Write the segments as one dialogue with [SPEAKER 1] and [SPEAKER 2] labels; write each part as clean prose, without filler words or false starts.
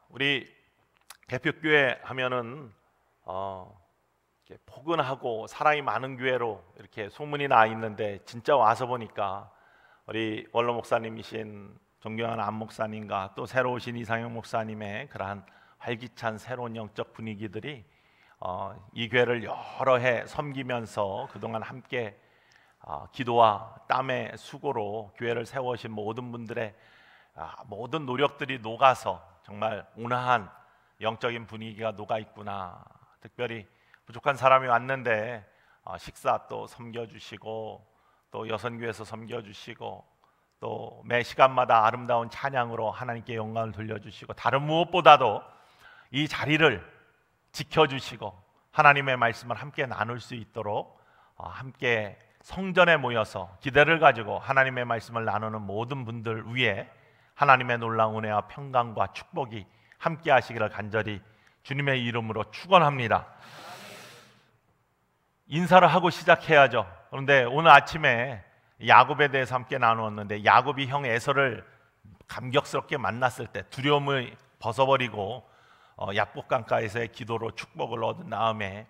[SPEAKER 1] 우리 개표교회 하면은 이렇게 포근하고 사랑이 많은 교회로 이렇게 소문이 나 있는데, 진짜 와서 보니까 우리 원로 목사님이신 존경하는 안 목사님과 또 새로 오신 이상영 목사님의 그러한 활기찬 새로운 영적 분위기들이 이 교회를 여러 해 섬기면서 그동안 함께 기도와 땀의 수고로 교회를 세워오신 모든 분들의 모든 노력들이 녹아서 정말 온화한 영적인 분위기가 녹아 있구나. 특별히 부족한 사람이 왔는데 식사 또 섬겨주시고, 또 여선교회에서 섬겨주시고, 또 매 시간마다 아름다운 찬양으로 하나님께 영광을 돌려주시고, 다른 무엇보다도 이 자리를 지켜주시고 하나님의 말씀을 함께 나눌 수 있도록 함께 성전에 모여서 기대를 가지고 하나님의 말씀을 나누는 모든 분들 위해 하나님의 놀라운 은혜와 평강과 축복이 함께 하시기를 간절히 주님의 이름으로 축원합니다. 인사를 하고 시작해야죠. 그런데 오늘 아침에 야곱에 대해서 함께 나누었는데, 야곱이 형 에서를 감격스럽게 만났을 때 두려움을 벗어버리고 약복강가에서의 기도로 축복을 얻은 다음에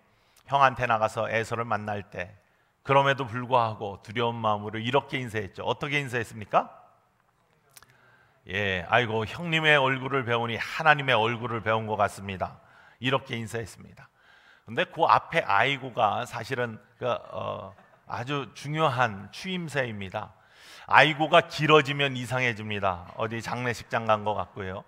[SPEAKER 1] 형한테 나가서 에서를 만날 때, 그럼에도 불구하고 두려운 마음으로 이렇게 인사했죠. 어떻게 인사했습니까? 아이고, 형님의 얼굴을 배우니 하나님의 얼굴을 배운 것 같습니다. 이렇게 인사했습니다. 근데 그 앞에 아이고가 사실은 아주 중요한 추임새입니다. 아이고가 길어지면 이상해집니다. 어디 장례식장 간 것 같고요.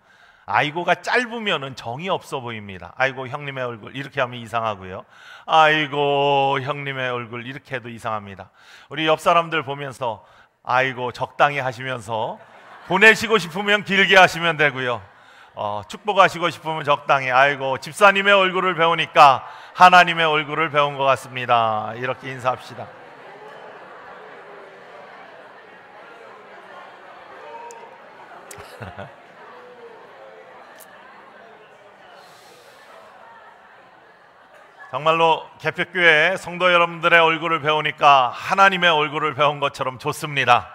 [SPEAKER 1] 아이고가 짧으면은 정이 없어 보입니다. 아이고 형님의 얼굴 이렇게 하면 이상하고요. 아이고 형님의 얼굴 이렇게 해도 이상합니다. 우리 옆 사람들 보면서 아이고 적당히 하시면서, 보내시고 싶으면 길게 하시면 되고요. 축복하시고 싶으면 적당히. 아이고 집사님의 얼굴을 배우니까 하나님의 얼굴을 배운 것 같습니다. 이렇게 인사합시다. 정말로 개표교회 성도 여러분들의 얼굴을 배우니까 하나님의 얼굴을 배운 것처럼 좋습니다.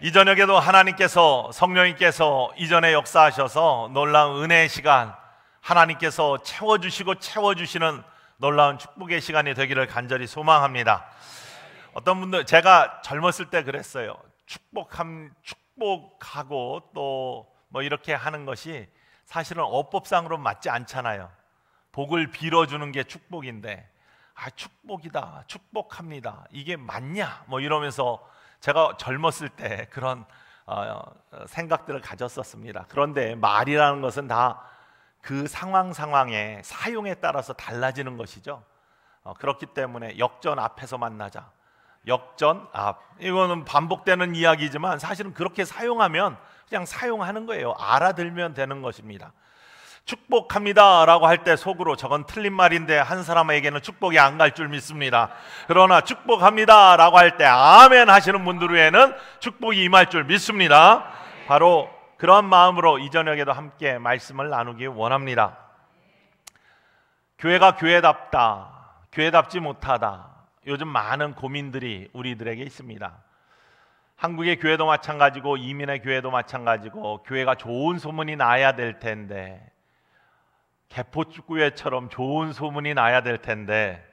[SPEAKER 1] 이 저녁에도 하나님께서, 성령님께서 이전에 역사하셔서 놀라운 은혜의 시간, 하나님께서 채워주시는 놀라운 축복의 시간이 되기를 간절히 소망합니다. 어떤 분들, 제가 젊었을 때 그랬어요. 축복하고 또 뭐 이렇게 하는 것이 사실은 어법상으로 맞지 않잖아요. 복을 빌어주는 게 축복인데, 축복이다, 축복합니다, 이게 맞냐 뭐 이러면서 제가 젊었을 때 그런 생각들을 가졌었습니다. 그런데 말이라는 것은 다 그 상황에 사용에 따라서 달라지는 것이죠. 그렇기 때문에 역전 앞에서 만나자, 역전 앞, 이거는 반복되는 이야기지만 사실은 그렇게 사용하면 그냥 사용하는 거예요. 알아들면 되는 것입니다. 축복합니다 라고 할 때 속으로 저건 틀린 말인데 한 사람에게는 축복이 안 갈 줄 믿습니다. 그러나 축복합니다 라고 할 때 아멘 하시는 분들 외에는 축복이 임할 줄 믿습니다. 바로 그런 마음으로 이 저녁에도 함께 말씀을 나누기 원합니다. 교회가 교회답다, 교회답지 못하다, 요즘 많은 고민들이 우리들에게 있습니다. 한국의 교회도 마찬가지고 이민의 교회도 마찬가지고, 교회가 좋은 소문이 나야 될 텐데, 개포축구회처럼 좋은 소문이 나야 될 텐데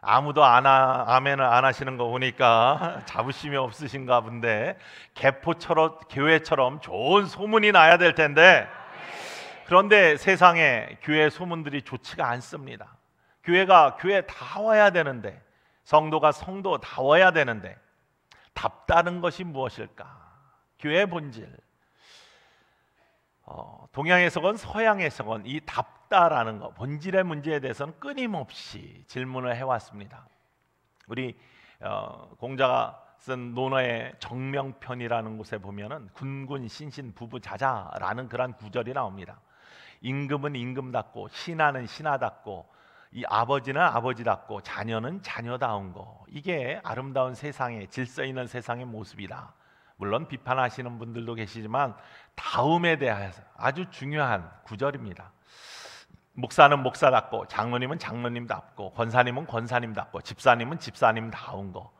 [SPEAKER 1] 아무도 아멘을 안 하시는 거 보니까 자부심이 없으신가 본데, 교회처럼 좋은 소문이 나야 될 텐데, 그런데 세상에 교회 소문들이 좋지가 않습니다. 교회가 교회다워야 되는데, 성도가 성도다워야 되는데, 답다른 것이 무엇일까? 교회의 본질, 동양에서건 서양에서건 이 답다라는 것, 본질의 문제에 대해서는 끊임없이 질문을 해왔습니다. 우리 공자가 쓴 논어의 정명편이라는 곳에 보면은 군군 신신 부부자자라는 그런 구절이 나옵니다. 임금은 임금답고, 신하는 신하답고, 이 아버지는 아버지답고, 자녀는 자녀다운 거, 이게 아름다운 세상의, 질서 있는 세상의 모습이다. 물론 비판하시는 분들도 계시지만 다음에 대해서 아주 중요한 구절입니다. 목사는 목사답고, 장로님은 장로님답고, 권사님은 권사님답고, 집사님은 집사님다운 거,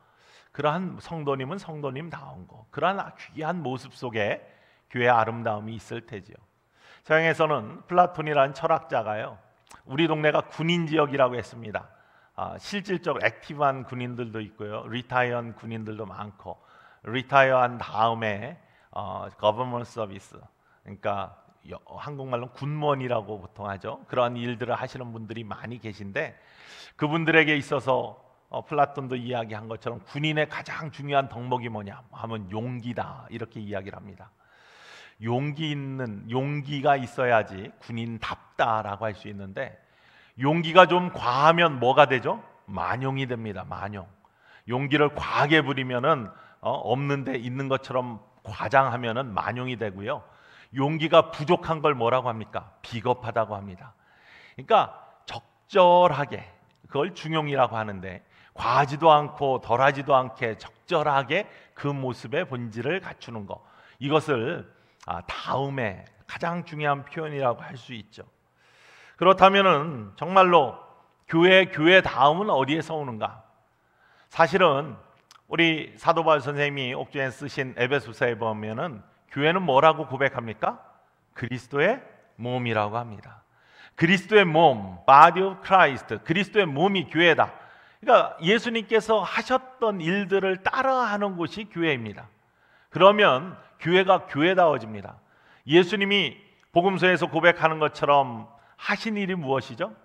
[SPEAKER 1] 그러한 성도님은 성도님다운 거, 그러한 귀한 모습 속에 교회의 아름다움이 있을 테지요. 서양에서는 플라톤이라는 철학자가요, 우리 동네가 군인 지역이라고 했습니다. 실질적으로 액티브한 군인들도 있고요, 리타이어한 군인들도 많고, 리타이어한 다음에 government service, 그러니까 한국말로 군무원이라고 보통 하죠. 그러한 일들을 하시는 분들이 많이 계신데, 그분들에게 있어서 플라톤도 이야기한 것처럼 군인의 가장 중요한 덕목이 뭐냐 하면 용기다, 이렇게 이야기를 합니다. 용기가 있어야지 군인답다라고 할 수 있는데, 용기가 좀 과하면 뭐가 되죠? 만용이 됩니다. 만용. 용기를 과하게 부리면은 없는데 있는 것처럼 과장하면은 만용이 되고요. 용기가 부족한 걸 뭐라고 합니까? 비겁하다고 합니다. 그러니까 적절하게, 그걸 중용이라고 하는데, 과하지도 않고 덜하지도 않게 적절하게 그 모습의 본질을 갖추는 것, 이것을 다음에 가장 중요한 표현이라고 할 수 있죠. 그렇다면은 정말로 교회 다음은 어디에서 오는가? 사실은 우리 사도 바울 선생님이 옥주에 쓰신 에베소서에 보면은 교회는 뭐라고 고백합니까? 그리스도의 몸이라고 합니다. 그리스도의 몸, body of Christ, 그리스도의 몸이 교회다. 그러니까 예수님께서 하셨던 일들을 따라하는 곳이 교회입니다. 그러면 교회가 교회다워집니다. 예수님이 복음서에서 고백하는 것처럼 하신 일이 무엇이죠?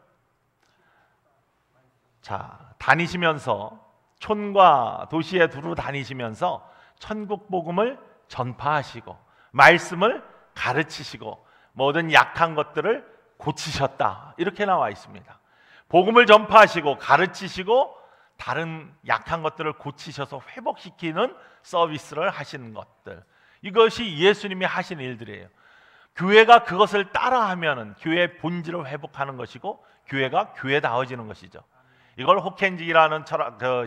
[SPEAKER 1] 자, 다니시면서 촌과 도시에 두루 다니시면서 천국 복음을 전파하시고 말씀을 가르치시고 모든 약한 것들을 고치셨다, 이렇게 나와 있습니다. 복음을 전파하시고 가르치시고 다른 약한 것들을 고치셔서 회복시키는 서비스를 하시는 것들, 이것이 예수님이 하신 일들이에요. 교회가 그것을 따라하면 교회의 본질을 회복하는 것이고 교회가 교회다워지는 것이죠. 이걸 호켄직이라는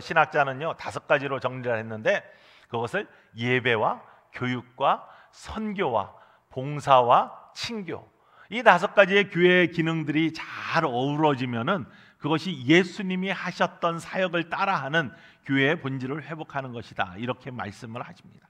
[SPEAKER 1] 신학자는요 5가지로 정리를 했는데, 그것을 예배와 교육과 선교와 봉사와 친교, 이 5가지의 교회의 기능들이 잘 어우러지면은 그것이 예수님이 하셨던 사역을 따라하는 교회의 본질을 회복하는 것이다, 이렇게 말씀을 하십니다.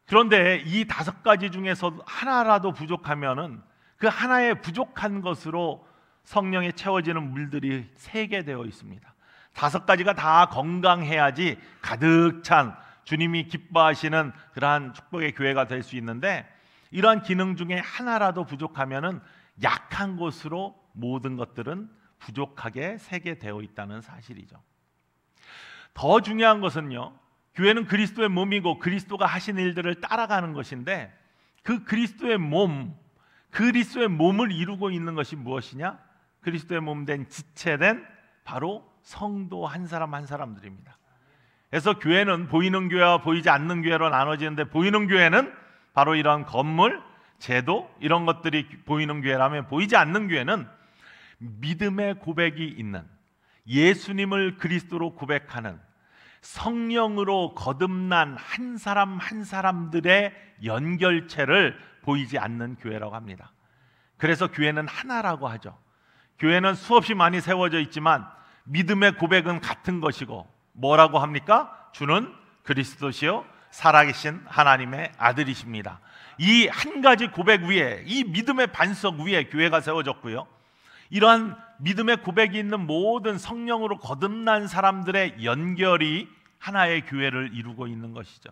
[SPEAKER 1] 그런데 이 5가지 중에서 하나라도 부족하면은 그 하나의 부족한 것으로 성령에 채워지는 물들이 새게 되어 있습니다. 5가지가 다 건강해야지 가득 찬 주님이 기뻐하시는 그러한 축복의 교회가 될 수 있는데, 이러한 기능 중에 하나라도 부족하면은 약한 것으로 모든 것들은 부족하게 새게 되어 있다는 사실이죠. 더 중요한 것은요, 교회는 그리스도의 몸이고 그리스도가 하신 일들을 따라가는 것인데, 그 그리스도의 몸을 이루고 있는 것이 무엇이냐? 그리스도의 몸 된 지체된 바로 성도 한 사람 한 사람들입니다. 그래서 교회는 보이는 교회와 보이지 않는 교회로 나눠지는데, 보이는 교회는 바로 이런 건물, 제도, 이런 것들이 보이는 교회라면, 보이지 않는 교회는 믿음의 고백이 있는, 예수님을 그리스도로 고백하는, 성령으로 거듭난 한 사람 한 사람들의 연결체를 보이지 않는 교회라고 합니다. 그래서 교회는 하나라고 하죠. 교회는 수없이 많이 세워져 있지만 믿음의 고백은 같은 것이고, 뭐라고 합니까? 주는 그리스도시요 살아계신 하나님의 아들이십니다. 이 한 가지 고백 위에, 이 믿음의 반석 위에 교회가 세워졌고요, 이러한 믿음의 고백이 있는 모든 성령으로 거듭난 사람들의 연결이 하나의 교회를 이루고 있는 것이죠.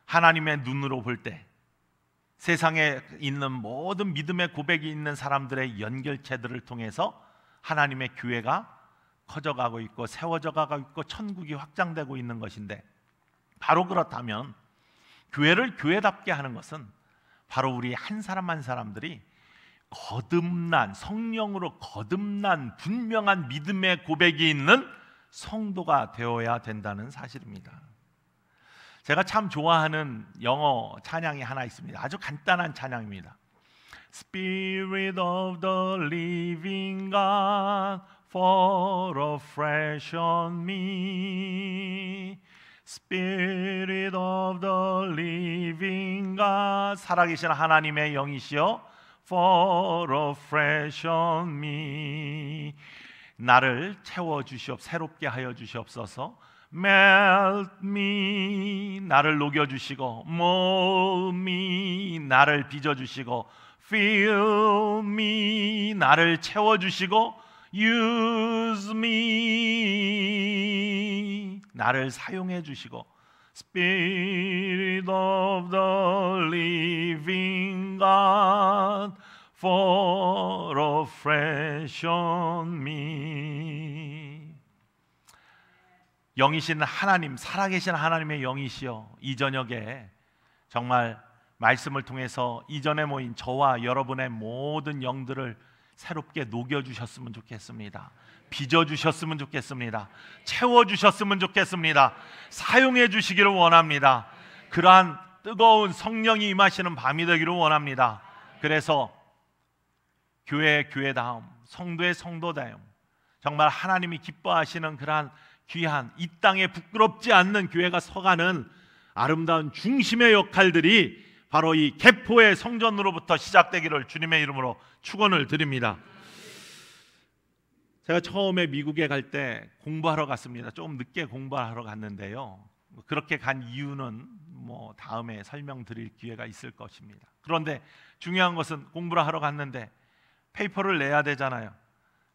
[SPEAKER 1] 하나님의 눈으로 볼 때 세상에 있는 모든 믿음의 고백이 있는 사람들의 연결체들을 통해서 하나님의 교회가 커져가고 있고 세워져 가고 있고 천국이 확장되고 있는 것인데, 바로 그렇다면 교회를 교회답게 하는 것은 바로 우리 한 사람 한 사람들이 거듭난, 성령으로 거듭난 분명한 믿음의 고백이 있는 성도가 되어야 된다는 사실입니다. 제가 참 좋아하는 영어 찬양이 하나 있습니다. 아주 간단한 찬양입니다. Spirit of the living God, fall afresh on me. Spirit of the living God, 살아계신 하나님의 영이시여, fall afresh on me. 나를 채워 주시옵, 새롭게 하여 주시옵소서. melt me, 나를 녹여주시고, mold me, 나를 빚어주시고, fill me, 나를 채워주시고, use me, 나를 사용해주시고, Spirit of the living God, fall afresh on me. 영이신 하나님, 살아계신 하나님의 영이시여, 이 저녁에 정말 말씀을 통해서 이전에 모인 저와 여러분의 모든 영들을 새롭게 녹여주셨으면 좋겠습니다. 빚어주셨으면 좋겠습니다. 채워주셨으면 좋겠습니다. 사용해 주시기를 원합니다. 그러한 뜨거운 성령이 임하시는 밤이 되기를 원합니다. 그래서 교회의 교회다움, 성도의 성도다움, 정말 하나님이 기뻐하시는 그러한 귀한, 이 땅에 부끄럽지 않는 교회가 서가는 아름다운 중심의 역할들이 바로 이 개포의 성전으로부터 시작되기를 주님의 이름으로 축원을 드립니다. 제가 처음에 미국에 갈 때 공부하러 갔습니다. 조금 늦게 공부하러 갔는데요, 그렇게 간 이유는 다음에 설명드릴 기회가 있을 것입니다. 그런데 중요한 것은 공부를 하러 갔는데 페이퍼를 내야 되잖아요.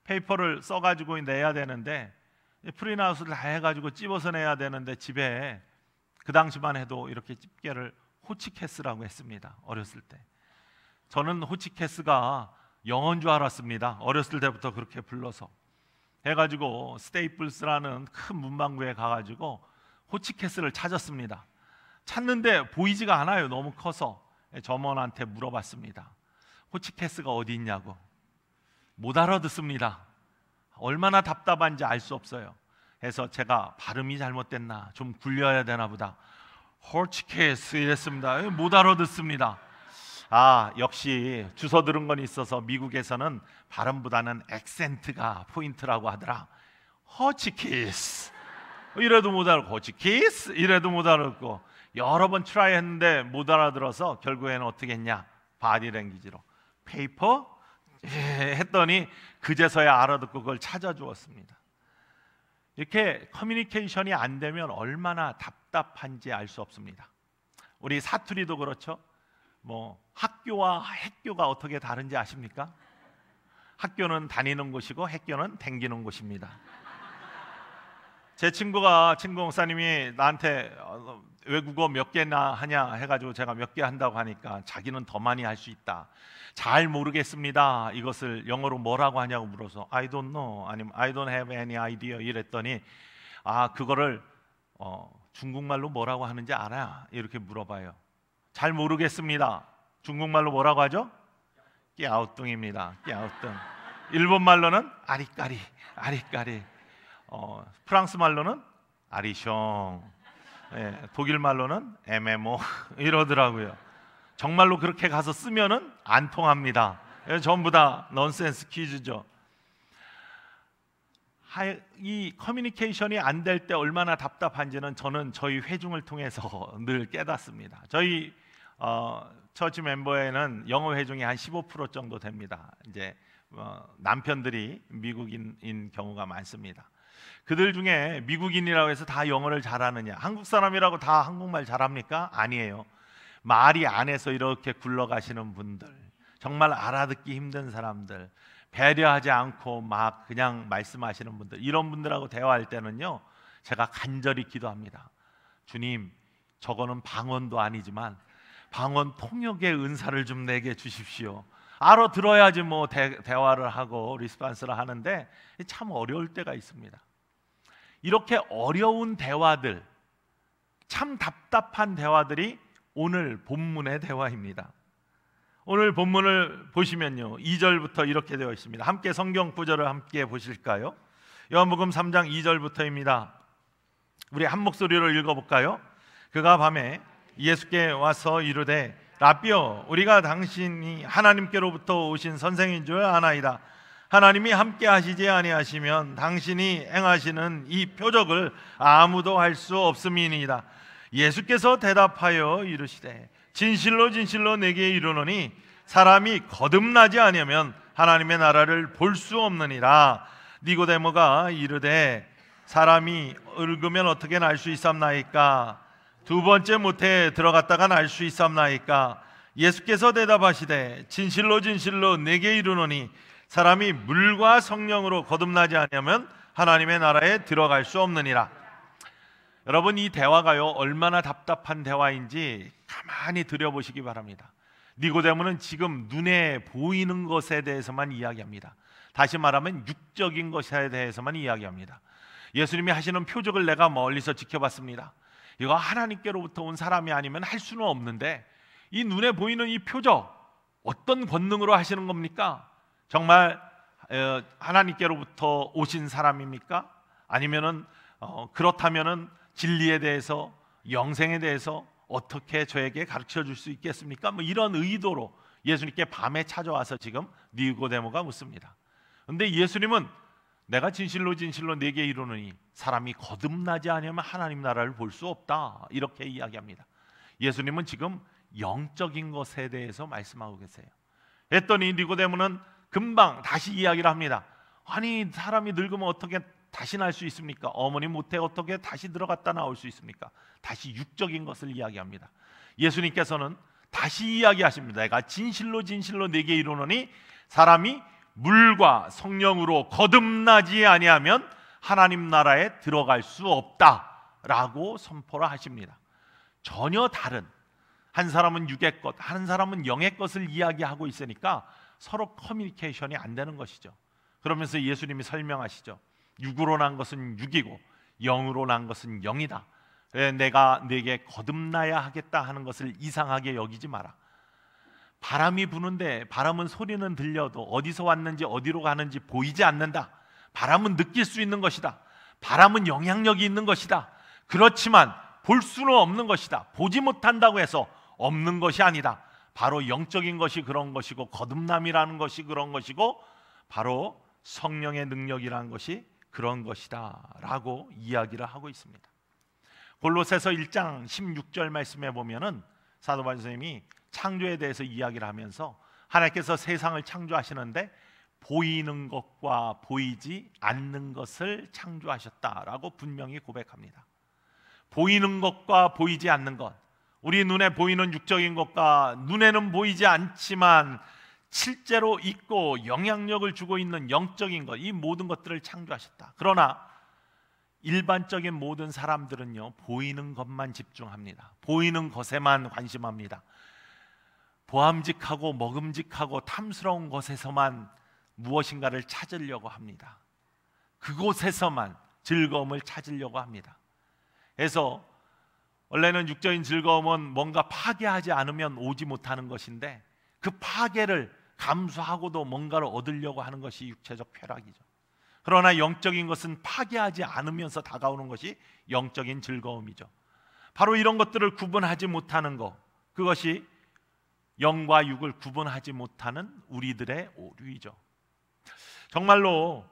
[SPEAKER 1] 페이퍼를 써가지고 내야 되는데 프린아웃을 다 해가지고 찝어서 내야 되는데 집에 그 당시만 해도 이렇게 집게를 호치케스라고 했습니다. 어렸을 때 저는 호치케스가 영어인 줄 알았습니다. 어렸을 때부터 그렇게 불러서 해가지고 스테이플스라는 큰 문방구에 가가지고 호치케스를 찾았습니다. 찾는데 보이지가 않아요. 너무 커서. 점원한테 물어봤습니다. 호치케스가 어디 있냐고. 못 알아듣습니다. 얼마나 답답한지 알 수 없어요. 그래서 제가 발음이 잘못됐나, 좀 굴려야 되나 보다, 호치케스 이랬습니다. 못 알아듣습니다. 역시 주워 들은 건 있어서 미국에서는 발음보다는 액센트가 포인트라고 하더라. 호치키스 이래도 못 알아듣고, 호치키스 이래도 못 알아듣고, 여러 번 트라이 했는데 못 알아들어서 결국에는 어떻게 했냐, 바디랭귀지로 페이퍼 했더니 그제서야 알아듣고 그걸 찾아주었습니다. 이렇게 커뮤니케이션이 안 되면 얼마나 답답한지 알 수 없습니다. 우리 사투리도 그렇죠. 학교와 학교가 어떻게 다른지 아십니까? 학교는 다니는 곳이고 학교는 댕기는 곳입니다. 제 친구 목사님이 나한테 외국어 몇 개나 하냐 해가지고 제가 몇 개 한다고 하니까 자기는 더 많이 할 수 있다. 잘 모르겠습니다. 이것을 영어로 뭐라고 하냐고 물어서 I don't know, 아니면 I don't have any idea 이랬더니 그거를 중국말로 뭐라고 하는지 알아요? 이렇게 물어봐요. 잘 모르겠습니다. 중국말로 뭐라고 하죠? 끼아우뚱입니다. 끼아우뚱. 일본말로는 아리까리, 아리까리. 프랑스 말로는 아리숑. 독일 말로는 MMO 이러더라고요. 정말로 그렇게 가서 쓰면은 안 통합니다. 전부 다 넌센스 퀴즈죠. 이 커뮤니케이션이 안 될 때 얼마나 답답한지는 저는 저희 회중을 통해서 늘 깨닫습니다. 저희 처치 멤버에는 영어 회중이 한 15% 정도 됩니다. 이제 남편들이 미국인인 경우가 많습니다. 그들 중에 미국인이라고 해서 다 영어를 잘하느냐, 한국 사람이라고 다 한국말 잘합니까? 아니에요. 말이 안에서 이렇게 굴러가시는 분들, 정말 알아듣기 힘든 사람들, 배려하지 않고 막 그냥 말씀하시는 분들, 이런 분들하고 대화할 때는요, 제가 간절히 기도합니다. 주님, 저거는 방언도 아니지만 방언 통역의 은사를 좀 내게 주십시오. 알아들어야지 대화를 하고 리스판스를 하는데 참 어려울 때가 있습니다. 이렇게 어려운 대화들, 참 답답한 대화들이 오늘 본문의 대화입니다. 오늘 본문을 보시면요, 2절부터 이렇게 되어 있습니다. 함께 성경 구절을 함께 보실까요? 요한복음 3장 2절부터입니다. 우리 한 목소리로 읽어볼까요? 그가 밤에 예수께 와서 이르되 라삐여, 우리가 당신이 하나님께로부터 오신 선생인 줄 아나이다. 하나님이 함께 하시지 아니하시면 당신이 행하시는 이 표적을 아무도 할 수 없음이니이다. 예수께서 대답하여 이르시되 진실로 진실로 내게 이르노니 사람이 거듭나지 아니하면 하나님의 나라를 볼 수 없느니라. 니고데모가 이르되 사람이 얽으면 어떻게 날 수 있삼나이까? 두 번째 모태에 들어갔다가 날 수 있삼나이까? 예수께서 대답하시되 진실로 진실로 내게 이르노니 사람이 물과 성령으로 거듭나지 아니하면 하나님의 나라에 들어갈 수 없느니라. 여러분, 이 대화가요 얼마나 답답한 대화인지 가만히 들여보시기 바랍니다. 니고데모는 지금 눈에 보이는 것에 대해서만 이야기합니다. 다시 말하면 육적인 것에 대해서만 이야기합니다. 예수님이 하시는 표적을 내가 멀리서 지켜봤습니다. 이거 하나님께로부터 온 사람이 아니면 할 수는 없는데 이 눈에 보이는 이 표적 어떤 권능으로 하시는 겁니까? 정말 하나님께로부터 오신 사람입니까? 아니면은 그렇다면은 진리에 대해서, 영생에 대해서 어떻게 저에게 가르쳐 줄 수 있겠습니까? 뭐 이런 의도로 예수님께 밤에 찾아와서 지금 니고데모가 묻습니다. 그런데 예수님은 내가 진실로 진실로 네게 이르노니 사람이 거듭나지 아니하면 하나님 나라를 볼 수 없다, 이렇게 이야기합니다. 예수님은 지금 영적인 것에 대해서 말씀하고 계세요. 했더니 니고데모는 금방 다시 이야기를 합니다. 아니, 사람이 늙으면 어떻게 다시 날 수 있습니까? 어머니 모태에 어떻게 다시 들어갔다 나올 수 있습니까? 다시 육적인 것을 이야기합니다. 예수님께서는 다시 이야기하십니다. 내가 진실로 진실로 네게 이르노니 사람이 물과 성령으로 거듭나지 아니하면 하나님 나라에 들어갈 수 없다라고 선포를 하십니다. 전혀 다른, 한 사람은 육의 것, 한 사람은 영의 것을 이야기하고 있으니까 서로 커뮤니케이션이 안 되는 것이죠. 그러면서 예수님이 설명하시죠. 육으로 난 것은 육이고 영으로 난 것은 영이다. 내가 네게 거듭나야 하겠다 하는 것을 이상하게 여기지 마라. 바람이 부는데 바람은 소리는 들려도 어디서 왔는지 어디로 가는지 보이지 않는다. 바람은 느낄 수 있는 것이다. 바람은 영향력이 있는 것이다. 그렇지만 볼 수는 없는 것이다. 보지 못한다고 해서 없는 것이 아니다. 바로 영적인 것이 그런 것이고 거듭남이라는 것이 그런 것이고 바로 성령의 능력이라는 것이 그런 것이다 라고 이야기를 하고 있습니다. 골로새서 1장 16절 말씀에 보면은 사도 바울 선생님이 창조에 대해서 이야기를 하면서 하나님께서 세상을 창조하시는데 보이는 것과 보이지 않는 것을 창조하셨다라고 분명히 고백합니다. 보이는 것과 보이지 않는 것, 우리 눈에 보이는 육적인 것과 눈에는 보이지 않지만 실제로 있고 영향력을 주고 있는 영적인 것, 이 모든 것들을 창조하셨다. 그러나 일반적인 모든 사람들은요 보이는 것만 집중합니다. 보이는 것에만 관심합니다. 보암직하고 먹음직하고 탐스러운 것에서만 무엇인가를 찾으려고 합니다. 그곳에서만 즐거움을 찾으려고 합니다. 그래서 원래는 육적인 즐거움은 뭔가 파괴하지 않으면 오지 못하는 것인데 그 파괴를 감수하고도 뭔가를 얻으려고 하는 것이 육체적 쾌락이죠. 그러나 영적인 것은 파괴하지 않으면서 다가오는 것이 영적인 즐거움이죠. 바로 이런 것들을 구분하지 못하는 것, 그것이 영과 육을 구분하지 못하는 우리들의 오류이죠. 정말로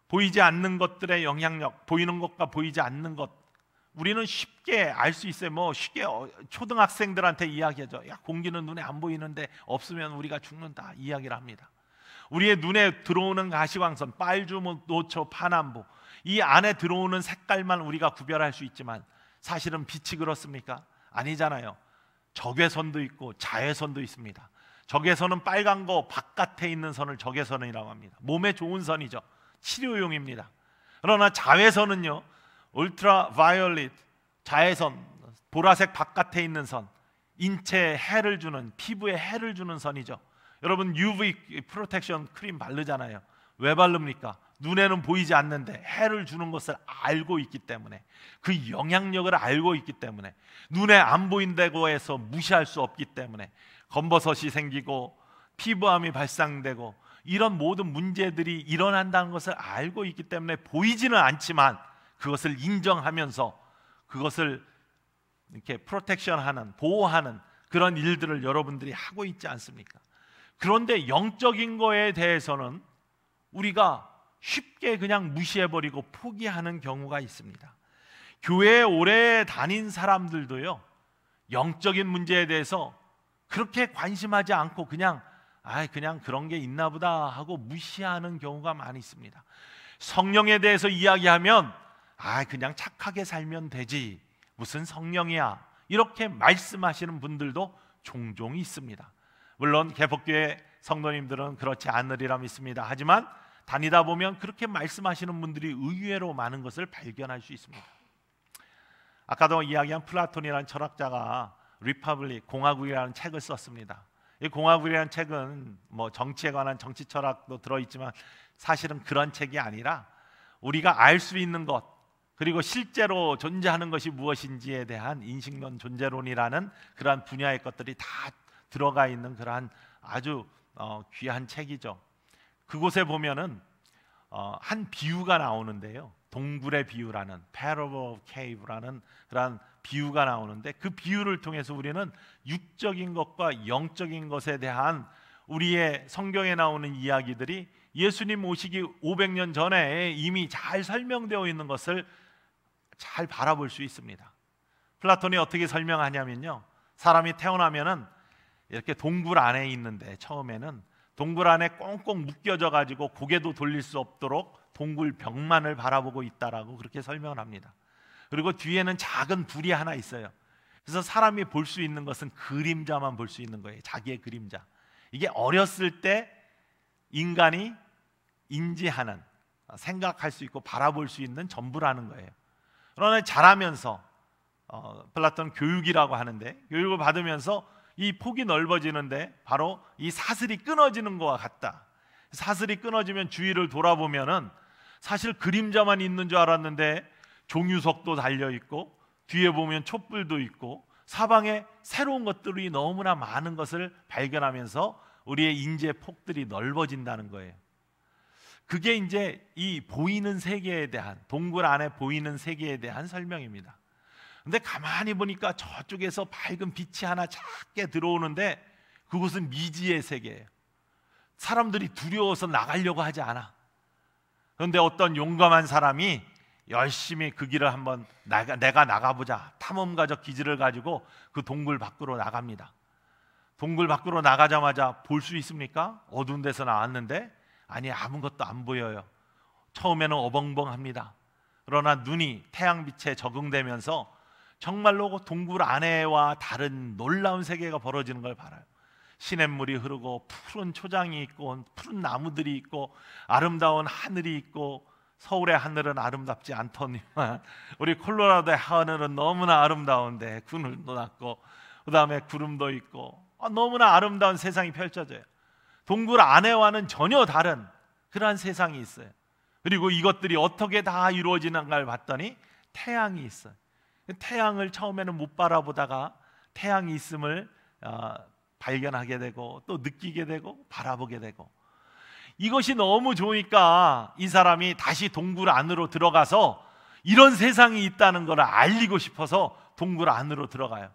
[SPEAKER 1] 보이지 않는 것들의 영향력, 보이는 것과 보이지 않는 것, 우리는 쉽게 알 수 있어요. 뭐 쉽게 초등학생들한테 이야기하죠. 야, 공기는 눈에 안 보이는데 없으면 우리가 죽는다, 이야기를 합니다. 우리의 눈에 들어오는 가시광선, 빨주, 노초, 파남보, 이 안에 들어오는 색깔만 우리가 구별할 수 있지만 사실은 빛이 그렇습니까? 아니잖아요. 적외선도 있고 자외선도 있습니다. 적외선은 빨간 거 바깥에 있는 선을 적외선이라고 합니다. 몸에 좋은 선이죠. 치료용입니다. 그러나 자외선은요, 울트라 바이올릿, 자외선, 보라색 바깥에 있는 선, 인체에 해를 주는, 피부에 해를 주는 선이죠. 여러분 UV 프로텍션 크림 바르잖아요. 왜 바릅니까? 눈에는 보이지 않는데 해를 주는 것을 알고 있기 때문에, 그 영향력을 알고 있기 때문에, 눈에 안 보인다고 해서 무시할 수 없기 때문에 검버섯이 생기고 피부암이 발생되고 이런 모든 문제들이 일어난다는 것을 알고 있기 때문에 보이지는 않지만 그것을 인정하면서 그것을 이렇게 프로텍션하는, 보호하는 그런 일들을 여러분들이 하고 있지 않습니까? 그런데 영적인 거에 대해서는 우리가 쉽게 그냥 무시해버리고 포기하는 경우가 있습니다. 교회에 오래 다닌 사람들도요, 영적인 문제에 대해서 그렇게 관심하지 않고 그냥 그런 게 있나 보다 하고 무시하는 경우가 많이 있습니다. 성령에 대해서 이야기하면 그냥 착하게 살면 되지, 무슨 성령이야, 이렇게 말씀하시는 분들도 종종 있습니다. 물론 개복교회 성도님들은 그렇지 않으리라 믿습니다. 하지만 다니다 보면 그렇게 말씀하시는 분들이 의외로 많은 것을 발견할 수 있습니다. 아까도 이야기한 플라톤이라는 철학자가 리퍼블릭, 공화국이라는 책을 썼습니다. 이 공화국이라는 책은 뭐 정치에 관한 정치 철학도 들어있지만 사실은 그런 책이 아니라 우리가 알 수 있는 것, 그리고 실제로 존재하는 것이 무엇인지에 대한 인식론, 존재론이라는 그러한 분야의 것들이 다 들어가 있는 그러한 아주 귀한 책이죠. 그곳에 보면은 한 비유가 나오는데요, 동굴의 비유라는, Parable of Cave라는 그러한 비유가 나오는데, 그 비유를 통해서 우리는 육적인 것과 영적인 것에 대한 우리의 성경에 나오는 이야기들이 예수님 오시기 500년 전에 이미 잘 설명되어 있는 것을 잘 바라볼 수 있습니다. 플라톤이 어떻게 설명하냐면요, 사람이 태어나면은 이렇게 동굴 안에 있는데, 처음에는 동굴 안에 꽁꽁 묶여져 가지고 고개도 돌릴 수 없도록 동굴 벽만을 바라보고 있다라고 그렇게 설명을 합니다. 그리고 뒤에는 작은 불이 하나 있어요. 그래서 사람이 볼 수 있는 것은 그림자만 볼 수 있는 거예요. 자기의 그림자. 이게 어렸을 때 인간이 인지하는, 생각할 수 있고 바라볼 수 있는 전부라는 거예요. 그러나 자라면서 플라톤 교육이라고 하는데, 교육을 받으면서 이 폭이 넓어지는데 바로 이 사슬이 끊어지는 것과 같다. 사슬이 끊어지면 주위를 돌아보면은 사실 그림자만 있는 줄 알았는데 종유석도 달려있고 뒤에 보면 촛불도 있고 사방에 새로운 것들이 너무나 많은 것을 발견하면서 우리의 인지의 폭들이 넓어진다는 거예요. 그게 이제 이 보이는 세계에 대한, 동굴 안에 보이는 세계에 대한 설명입니다. 근데 가만히 보니까 저쪽에서 밝은 빛이 하나 작게 들어오는데 그곳은 미지의 세계예요. 사람들이 두려워서 나가려고 하지 않아. 그런데 어떤 용감한 사람이 열심히 그 길을 한번 내가 나가보자, 탐험가적 기질을 가지고 그 동굴 밖으로 나갑니다. 동굴 밖으로 나가자마자 볼 수 있습니까? 어두운 데서 나왔는데 아니, 아무것도 안 보여요. 처음에는 어벙벙합니다. 그러나 눈이 태양빛에 적응되면서 정말로 동굴 안에와 다른 놀라운 세계가 벌어지는 걸 봐요. 시냇물이 흐르고 푸른 초장이 있고 푸른 나무들이 있고 아름다운 하늘이 있고, 서울의 하늘은 아름답지 않더니만 우리 콜로라도의 하늘은 너무나 아름다운데 그늘도 났고 그 다음에 구름도 있고 너무나 아름다운 세상이 펼쳐져요. 동굴 안에와는 전혀 다른 그러한 세상이 있어요. 그리고 이것들이 어떻게 다 이루어지는가를 봤더니 태양이 있어요. 태양을 처음에는 못 바라보다가 태양이 있음을 발견하게 되고 또 느끼게 되고 바라보게 되고, 이것이 너무 좋으니까 이 사람이 다시 동굴 안으로 들어가서 이런 세상이 있다는 걸 알리고 싶어서 동굴 안으로 들어가요.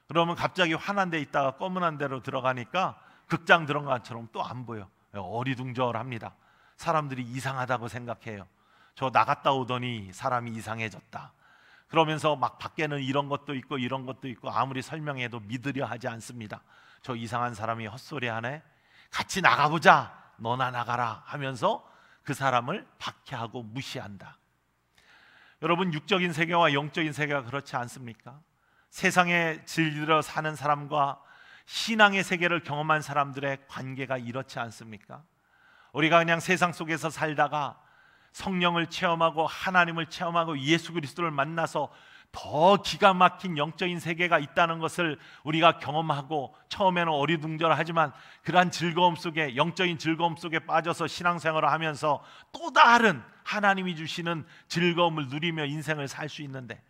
[SPEAKER 1] 그러면 갑자기 환한 데 있다가 검은한 데로 들어가니까 극장 들어간 것처럼 또 안 보여. 어리둥절합니다. 사람들이 이상하다고 생각해요. 저 나갔다 오더니 사람이 이상해졌다. 그러면서 막 밖에는 이런 것도 있고 이런 것도 있고 아무리 설명해도 믿으려 하지 않습니다. 저 이상한 사람이 헛소리하네, 같이 나가보자, 너나 나가라 하면서 그 사람을 박해하고 무시한다. 여러분, 육적인 세계와 영적인 세계가 그렇지 않습니까? 세상에 질들어 사는 사람과 신앙의 세계를 경험한 사람들의 관계가 이렇지 않습니까? 우리가 그냥 세상 속에서 살다가 성령을 체험하고 하나님을 체험하고 예수 그리스도를 만나서 더 기가 막힌 영적인 세계가 있다는 것을 우리가 경험하고 처음에는 어리둥절하지만 그러한 즐거움 속에, 영적인 즐거움 속에 빠져서 신앙생활을 하면서 또 다른 하나님이 주시는 즐거움을 누리며 인생을 살 수 있는데,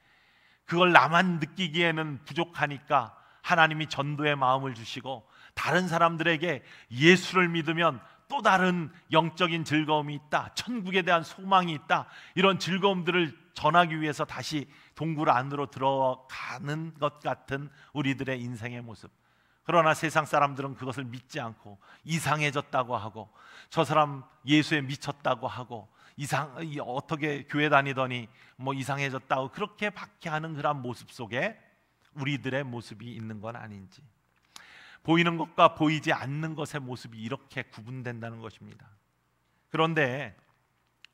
[SPEAKER 1] 그걸 나만 느끼기에는 부족하니까 하나님이 전도의 마음을 주시고 다른 사람들에게 예수를 믿으면 또 다른 영적인 즐거움이 있다, 천국에 대한 소망이 있다, 이런 즐거움들을 전하기 위해서 다시 동굴 안으로 들어가는 것 같은 우리들의 인생의 모습. 그러나 세상 사람들은 그것을 믿지 않고 이상해졌다고 하고, 저 사람 예수에 미쳤다고 하고, 어떻게 교회 다니더니 뭐 이상해졌다고 그렇게 박해하는 그런 모습 속에 우리들의 모습이 있는 건 아닌지, 보이는 것과 보이지 않는 것의 모습이 이렇게 구분된다는 것입니다. 그런데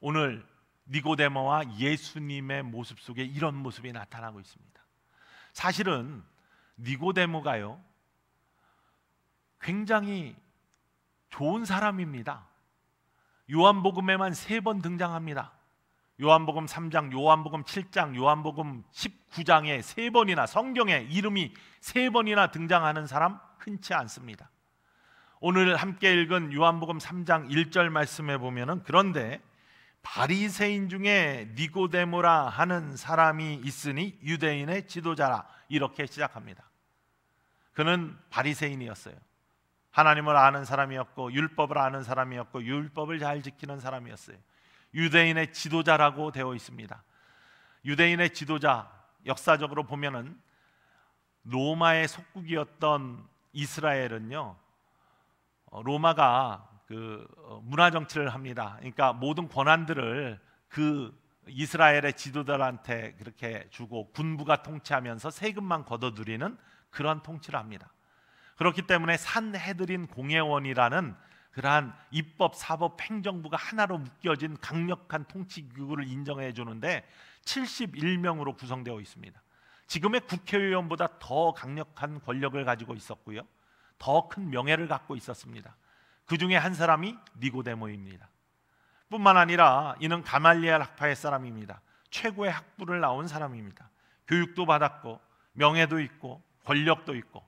[SPEAKER 1] 오늘 니고데모와 예수님의 모습 속에 이런 모습이 나타나고 있습니다. 사실은 니고데모가요, 굉장히 좋은 사람입니다. 요한복음에만 3번 등장합니다. 요한복음 3장, 요한복음 7장, 요한복음 19장에 3번이나, 성경에 이름이 3번이나 등장하는 사람 흔치 않습니다. 오늘 함께 읽은 요한복음 3장 1절 말씀에 보면은, 그런데 바리새인 중에 니고데모라 하는 사람이 있으니 유대인의 지도자라, 이렇게 시작합니다. 그는 바리새인이었어요. 하나님을 아는 사람이었고 율법을 아는 사람이었고 율법을 잘 지키는 사람이었어요. 유대인의 지도자라고 되어 있습니다. 유대인의 지도자, 역사적으로 보면은 로마의 속국이었던 이스라엘은요, 로마가 문화 정치를 합니다. 그러니까 모든 권한들을 그 이스라엘의 지도자한테 그렇게 주고 군부가 통치하면서 세금만 걷어들이는 그런 통치를 합니다. 그렇기 때문에 산헤드린 공회원이라는 그러한 입법, 사법, 행정부가 하나로 묶여진 강력한 통치기구를 인정해 주는데 71명으로 구성되어 있습니다. 지금의 국회의원보다 더 강력한 권력을 가지고 있었고요, 더 큰 명예를 갖고 있었습니다. 그 중에 한 사람이 니고데모입니다. 뿐만 아니라 이는 가말리엘 학파의 사람입니다. 최고의 학부를 나온 사람입니다. 교육도 받았고 명예도 있고 권력도 있고,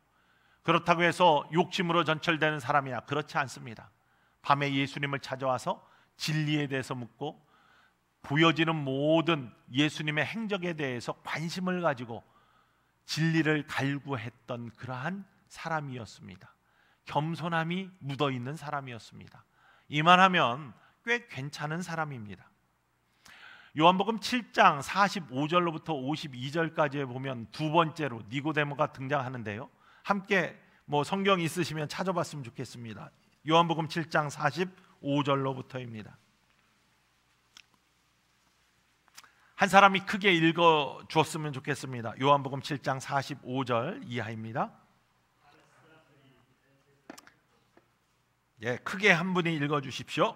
[SPEAKER 1] 그렇다고 해서 욕심으로 전철되는 사람이야, 그렇지 않습니다. 밤에 예수님을 찾아와서 진리에 대해서 묻고 보여지는 모든 예수님의 행적에 대해서 관심을 가지고 진리를 갈구했던 그러한 사람이었습니다. 겸손함이 묻어있는 사람이었습니다. 이만하면 꽤 괜찮은 사람입니다. 요한복음 7장 45절로부터 52절까지에 보면 두 번째로 니고데모가 등장하는데요, 함께 성경 있으시면 찾아봤으면 좋겠습니다. 요한복음 7장 45절로부터입니다. 한 사람이 크게 읽어 주었으면 좋겠습니다. 요한복음 7장 45절 이하입니다. 예, 크게 한 분이 읽어 주십시오.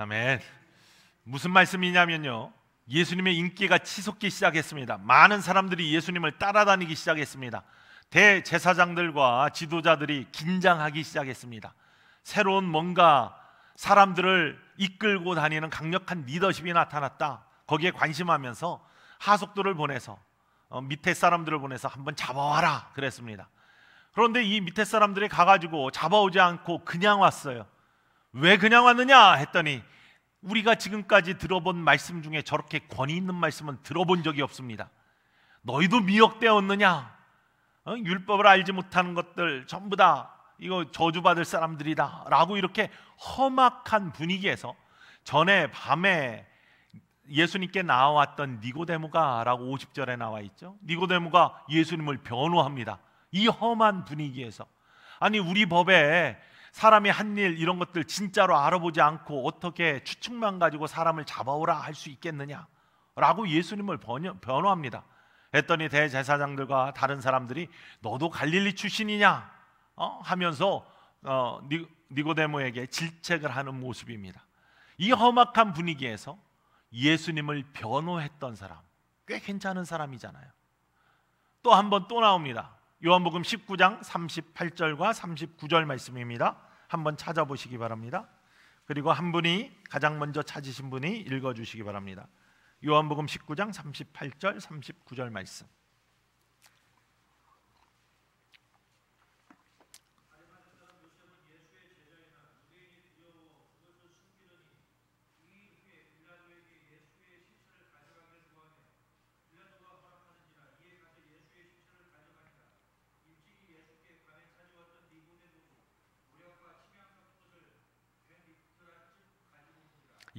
[SPEAKER 1] 아멘. 무슨 말씀이냐면요, 예수님의 인기가 치솟기 시작했습니다. 많은 사람들이 예수님을 따라다니기 시작했습니다. 대제사장들과 지도자들이 긴장하기 시작했습니다. 새로운 뭔가 사람들을 이끌고 다니는 강력한 리더십이 나타났다. 거기에 관심하면서 하속도를 보내서 밑에 사람들을 보내서 한번 잡아와라 그랬습니다. 그런데 이 밑에 사람들이 가가지고 잡아오지 않고 그냥 왔어요. 왜 그냥 왔느냐 했더니, 우리가 지금까지 들어본 말씀 중에 저렇게 권위 있는 말씀은 들어본 적이 없습니다. 너희도 미혹되었느냐? 율법을 알지 못하는 것들 전부 다 이거 저주받을 사람들이다 라고 이렇게 험악한 분위기에서, 전에 밤에 예수님께 나왔던 니고데모가 라고 50절에 나와 있죠. 니고데모가 예수님을 변호합니다. 이 험한 분위기에서, 아니 우리 법에 사람이 한 일 이런 것들 진짜로 알아보지 않고 어떻게 추측만 가지고 사람을 잡아오라 할 수 있겠느냐 라고 예수님을 변호합니다. 했더니 대제사장들과 다른 사람들이 너도 갈릴리 출신이냐 하면서 니고데모에게 질책을 하는 모습입니다. 이 험악한 분위기에서 예수님을 변호했던 사람, 꽤 괜찮은 사람이잖아요. 또 한 번 또 나옵니다. 요한복음 19장 38절과 39절 말씀입니다. 한번 찾아보시기 바랍니다. 그리고 한 분이, 가장 먼저 찾으신 분이 읽어주시기 바랍니다. 요한복음 19장 38절 39절 말씀.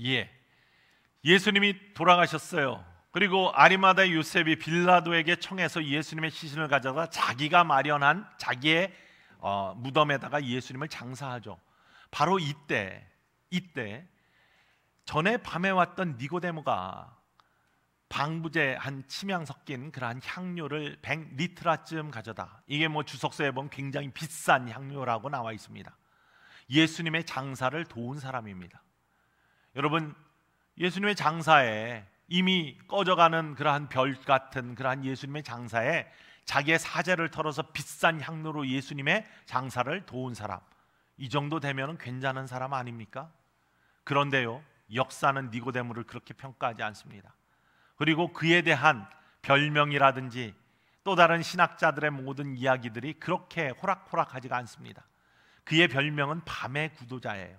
[SPEAKER 1] 예, 예수님이 돌아가셨어요. 그리고 아리마다의 요셉이 빌라도에게 청해서 예수님의 시신을 가져다 자기가 마련한 자기의 무덤에다가 예수님을 장사하죠. 바로 이때 전에 밤에 왔던 니고데모가 방부제 한 침향 섞인 그러한 향료를 100리트라쯤 가져다, 이게 뭐 주석서에 보면 굉장히 비싼 향료라고 나와 있습니다. 예수님의 장사를 도운 사람입니다. 여러분, 예수님의 장사에, 이미 꺼져가는 그러한 별 같은 그러한 예수님의 장사에 자기의 사제를 털어서 비싼 향료로 예수님의 장사를 도운 사람, 이 정도 되면 괜찮은 사람 아닙니까? 그런데요, 역사는 니고데모를 그렇게 평가하지 않습니다. 그리고 그에 대한 별명이라든지 또 다른 신학자들의 모든 이야기들이 그렇게 호락호락하지가 않습니다. 그의 별명은 밤의 구도자예요.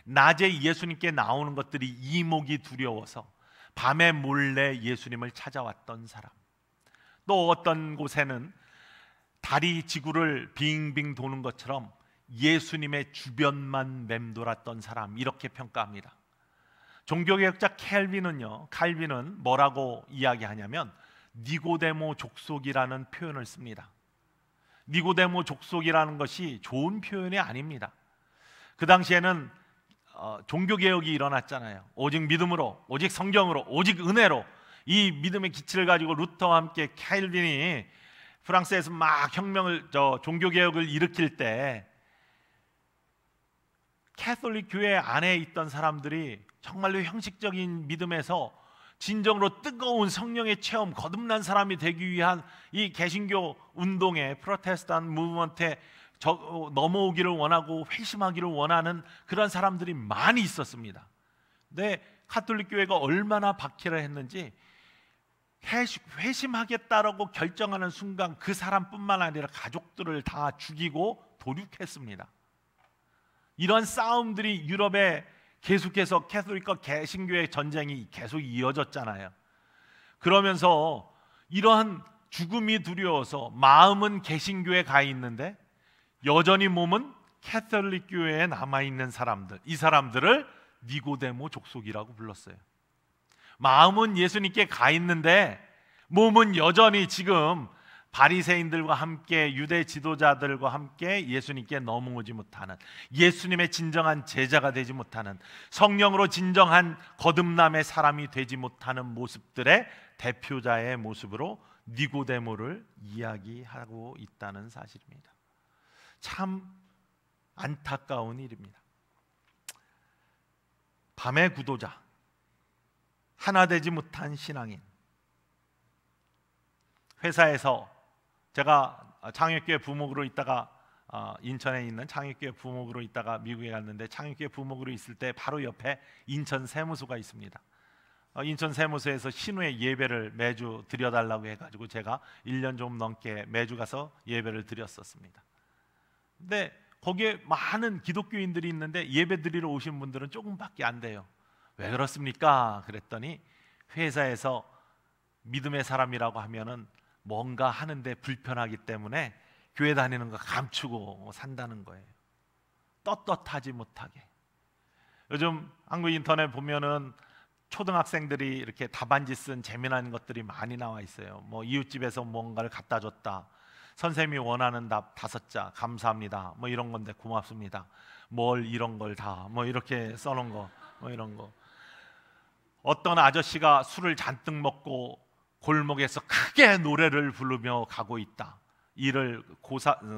[SPEAKER 1] 낮에 예수님께 나오는 것들이 이목이 두려워서 밤에 몰래 예수님을 찾아왔던 사람. 또 어떤 곳에는 달이 지구를 빙빙 도는 것처럼 예수님의 주변만 맴돌았던 사람, 이렇게 평가합니다. 종교개혁자 칼빈은 뭐라고 이야기하냐면 니고데모 족속이라는 표현을 씁니다. 니고데모 족속이라는 것이 좋은 표현이 아닙니다. 그 당시에는 종교개혁이 일어났잖아요. 오직 믿음으로, 오직 성경으로, 오직 은혜로, 이 믿음의 기치를 가지고 루터와 함께 칼빈이 프랑스에서 막 종교개혁을 일으킬 때 캐톨릭 교회 안에 있던 사람들이 정말로 형식적인 믿음에서 진정으로 뜨거운 성령의 체험, 거듭난 사람이 되기 위한 이 개신교 운동의 프로테스탄트 무브먼트에 넘어오기를 원하고 회심하기를 원하는 그런 사람들이 많이 있었습니다. 근데 카톨릭 교회가 얼마나 박해를 했는지, 회심하겠다라고 결정하는 순간 그 사람뿐만 아니라 가족들을 다 죽이고 도륙했습니다. 이런 싸움들이 유럽에 계속해서 캐톨릭과 개신교의 전쟁이 계속 이어졌잖아요. 그러면서 이러한 죽음이 두려워서 마음은 개신교에 가 있는데 여전히 몸은 캐톨릭 교회에 남아있는 사람들, 이 사람들을 니고데모 족속이라고 불렀어요. 마음은 예수님께 가 있는데 몸은 여전히 지금 바리새인들과 함께, 유대 지도자들과 함께 예수님께 넘어오지 못하는, 예수님의 진정한 제자가 되지 못하는, 성령으로 진정한 거듭남의 사람이 되지 못하는 모습들의 대표자의 모습으로 니고데모를 이야기하고 있다는 사실입니다. 참 안타까운 일입니다. 밤의 구도자, 하나 되지 못한 신앙인. 회사에서 제가 창역교회 부목으로 있다가 인천에 있는 창역교회 부목으로 있다가 미국에 갔는데, 창역교회 부목으로 있을 때 바로 옆에 인천 세무소가 있습니다. 인천 세무소에서 신우의 예배를 매주 드려달라고 해가지고 제가 1년 좀 넘게 매주 가서 예배를 드렸었습니다. 근데 거기에 많은 기독교인들이 있는데 예배 드리러 오신 분들은 조금밖에 안 돼요. 왜 그렇습니까? 그랬더니 회사에서 믿음의 사람이라고 하면은 뭔가 하는데 불편하기 때문에 교회 다니는 거 감추고 산다는 거예요. 떳떳하지 못하게. 요즘 한국 인터넷 보면은 초등학생들이 이렇게 답안지 쓴 재미난 것들이 많이 나와 있어요. 뭐 이웃집에서 뭔가를 갖다 줬다, 선생님이 원하는 답 5자, 감사합니다, 뭐 이런 건데 고맙습니다, 뭘 이런 걸 다 뭐 이렇게 써놓은 거, 뭐 이런 거. 어떤 아저씨가 술을 잔뜩 먹고 골목에서 크게 노래를 부르며 가고 있다. 이를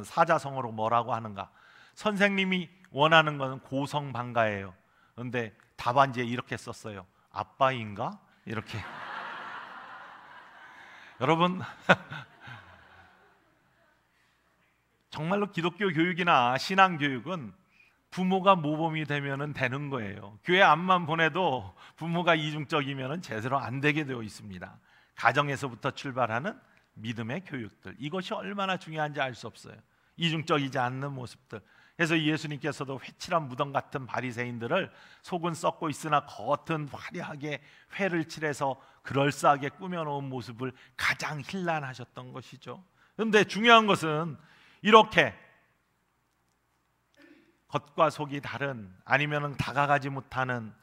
[SPEAKER 1] 사자성어로 뭐라고 하는가? 선생님이 원하는 것은 고성방가예요. 그런데 답안지에 이렇게 썼어요. 아빠인가? 이렇게. 여러분, 정말로 기독교 교육이나 신앙 교육은 부모가 모범이 되면 되는 거예요. 교회 앞만 보내도 부모가 이중적이면 제대로 안 되게 되어 있습니다. 가정에서부터 출발하는 믿음의 교육들, 이것이 얼마나 중요한지 알 수 없어요. 이중적이지 않는 모습들. 그래서 예수님께서도 회칠한 무덤 같은 바리새인들을 속은 썩고 있으나 겉은 화려하게 회를 칠해서 그럴싸하게 꾸며놓은 모습을 가장 힐난하셨던 것이죠. 그런데 중요한 것은 이렇게 겉과 속이 다른, 아니면 다가가지 못하는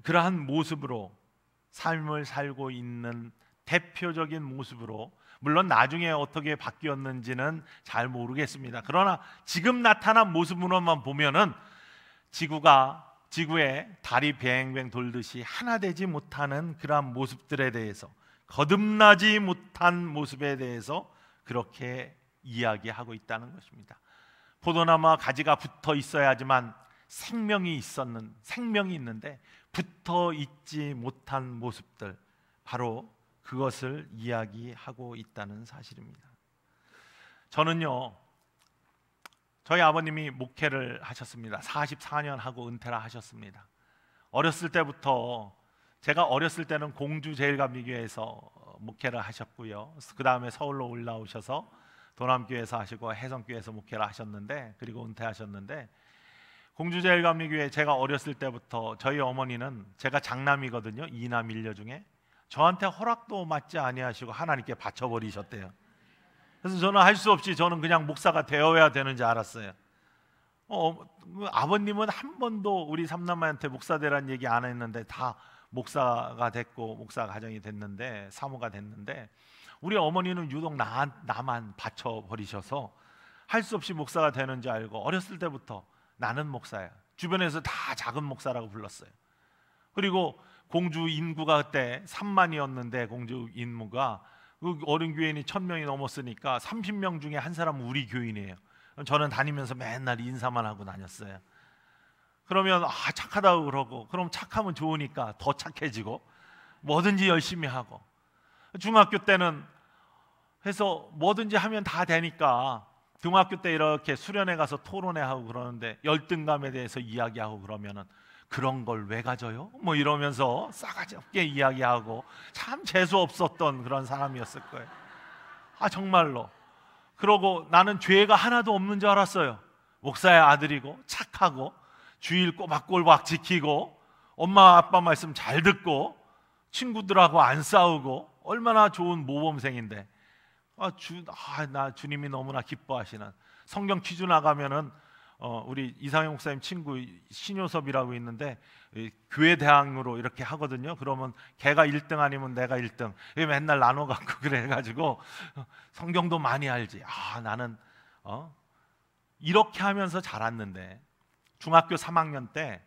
[SPEAKER 1] 그러한 모습으로 삶을 살고 있는 대표적인 모습으로, 물론 나중에 어떻게 바뀌었는지는 잘 모르겠습니다. 그러나 지금 나타난 모습으로만 보면은 지구에 달이 뱅뱅 돌듯이 하나 되지 못하는 그러한 모습들에 대해서, 거듭나지 못한 모습에 대해서 그렇게 이야기하고 있다는 것입니다. 포도나무와 가지가 붙어 있어야지만 생명이 있는데 붙어 있지 못한 모습들, 바로 그것을 이야기하고 있다는 사실입니다. 저는요, 저희 아버님이 목회를 하셨습니다. 44년 하고 은퇴를 하셨습니다. 어렸을 때부터, 제가 어렸을 때는 공주 제일감리교회에서 목회를 하셨고요, 그 다음에 서울로 올라오셔서 도남교회에서 하시고 해성교회에서 목회를 하셨는데, 그리고 은퇴하셨는데, 공주 제일감리교회, 제가 어렸을 때부터 저희 어머니는, 제가 장남이거든요, 2남 1녀 중에, 저한테 허락도 받지 아니하시고 하나님께 바쳐버리셨대요. 그래서 저는 할 수 없이 저는 그냥 목사가 되어야 되는지 알았어요. 아버님은 한 번도 우리 삼남매한테 목사 되라는 얘기 안 했는데 다 목사가 됐고, 목사 가정이 됐는데, 사모가 됐는데, 우리 어머니는 유독 나만 바쳐버리셔서 할 수 없이 목사가 되는 줄 알고 어렸을 때부터 나는 목사야, 주변에서 다 작은 목사라고 불렀어요. 그리고 공주 인구가 그때 3만이었는데, 공주 인구가 어린 교인이 1000명이 넘었으니까 30명 중에 한 사람은 우리 교인이에요. 저는 다니면서 맨날 인사만 하고 다녔어요. 그러면 착하다고 그러고, 그럼 착하면 좋으니까 더 착해지고 뭐든지 열심히 하고, 중학교 때는 해서 뭐든지 하면 다 되니까 중학교 때 이렇게 수련회 가서 토론회 하고 그러는데 열등감에 대해서 이야기하고 그러면은 그런 걸 왜 가져요? 뭐 이러면서 싸가지 없게 이야기하고, 참 재수 없었던 그런 사람이었을 거예요. 정말로. 그러고 나는 죄가 하나도 없는 줄 알았어요. 목사의 아들이고 착하고 주일 꼬박꼬박 지키고 엄마 아빠 말씀 잘 듣고 친구들하고 안 싸우고 얼마나 좋은 모범생인데, 나 주님이 너무나 기뻐하시는, 성경 퀴즈 나가면은 우리 이상형 목사님 친구 신효섭이라고 있는데 교회 대항으로 이렇게 하거든요. 그러면 걔가 1등 아니면 내가 1등, 맨날 나눠 갖고 그래가지고 성경도 많이 알지. 나는 이렇게 하면서 자랐는데, 중학교 3학년 때,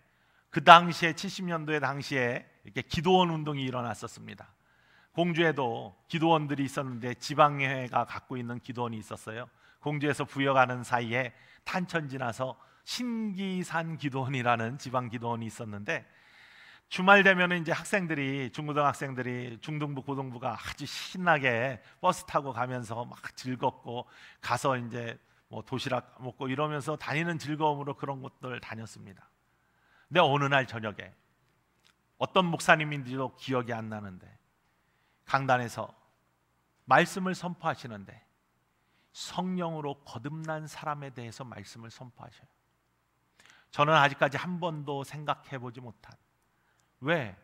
[SPEAKER 1] 그 당시에 70년도에 당시에 이렇게 기도원 운동이 일어났었습니다. 공주에도 기도원들이 있었는데 지방회가 갖고 있는 기도원이 있었어요. 공주에서 부여가는 사이에 탄천 지나서 신기산 기도원이라는 지방 기도원이 있었는데, 주말 되면 이제 학생들이, 중고등학생들이, 중등부 고등부가 아주 신나게 버스 타고 가면서 막 즐겁고, 가서 이제 뭐 도시락 먹고 이러면서 다니는 즐거움으로 그런 곳들 다녔습니다. 근데 어느 날 저녁에 어떤 목사님인지도 기억이 안 나는데 강단에서 말씀을 선포하시는데 성령으로 거듭난 사람에 대해서 말씀을 선포하셔요. 저는 아직까지 한 번도 생각해 보지 못한, 왜?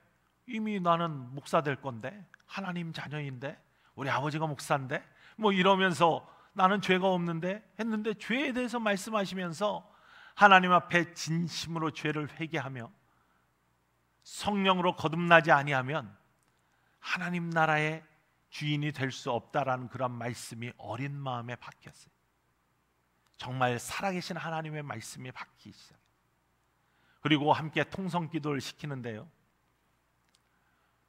[SPEAKER 1] 이미 나는 목사 될 건데, 하나님 자녀인데, 우리 아버지가 목사인데, 뭐 이러면서 나는 죄가 없는데 했는데, 죄에 대해서 말씀하시면서 하나님 앞에 진심으로 죄를 회개하며 성령으로 거듭나지 아니하면 하나님 나라의 주인이 될 수 없다라는 그런 말씀이 어린 마음에 박혔어요. 정말 살아계신 하나님의 말씀이 박히기 시작해요. 그리고 함께 통성기도를 시키는데요,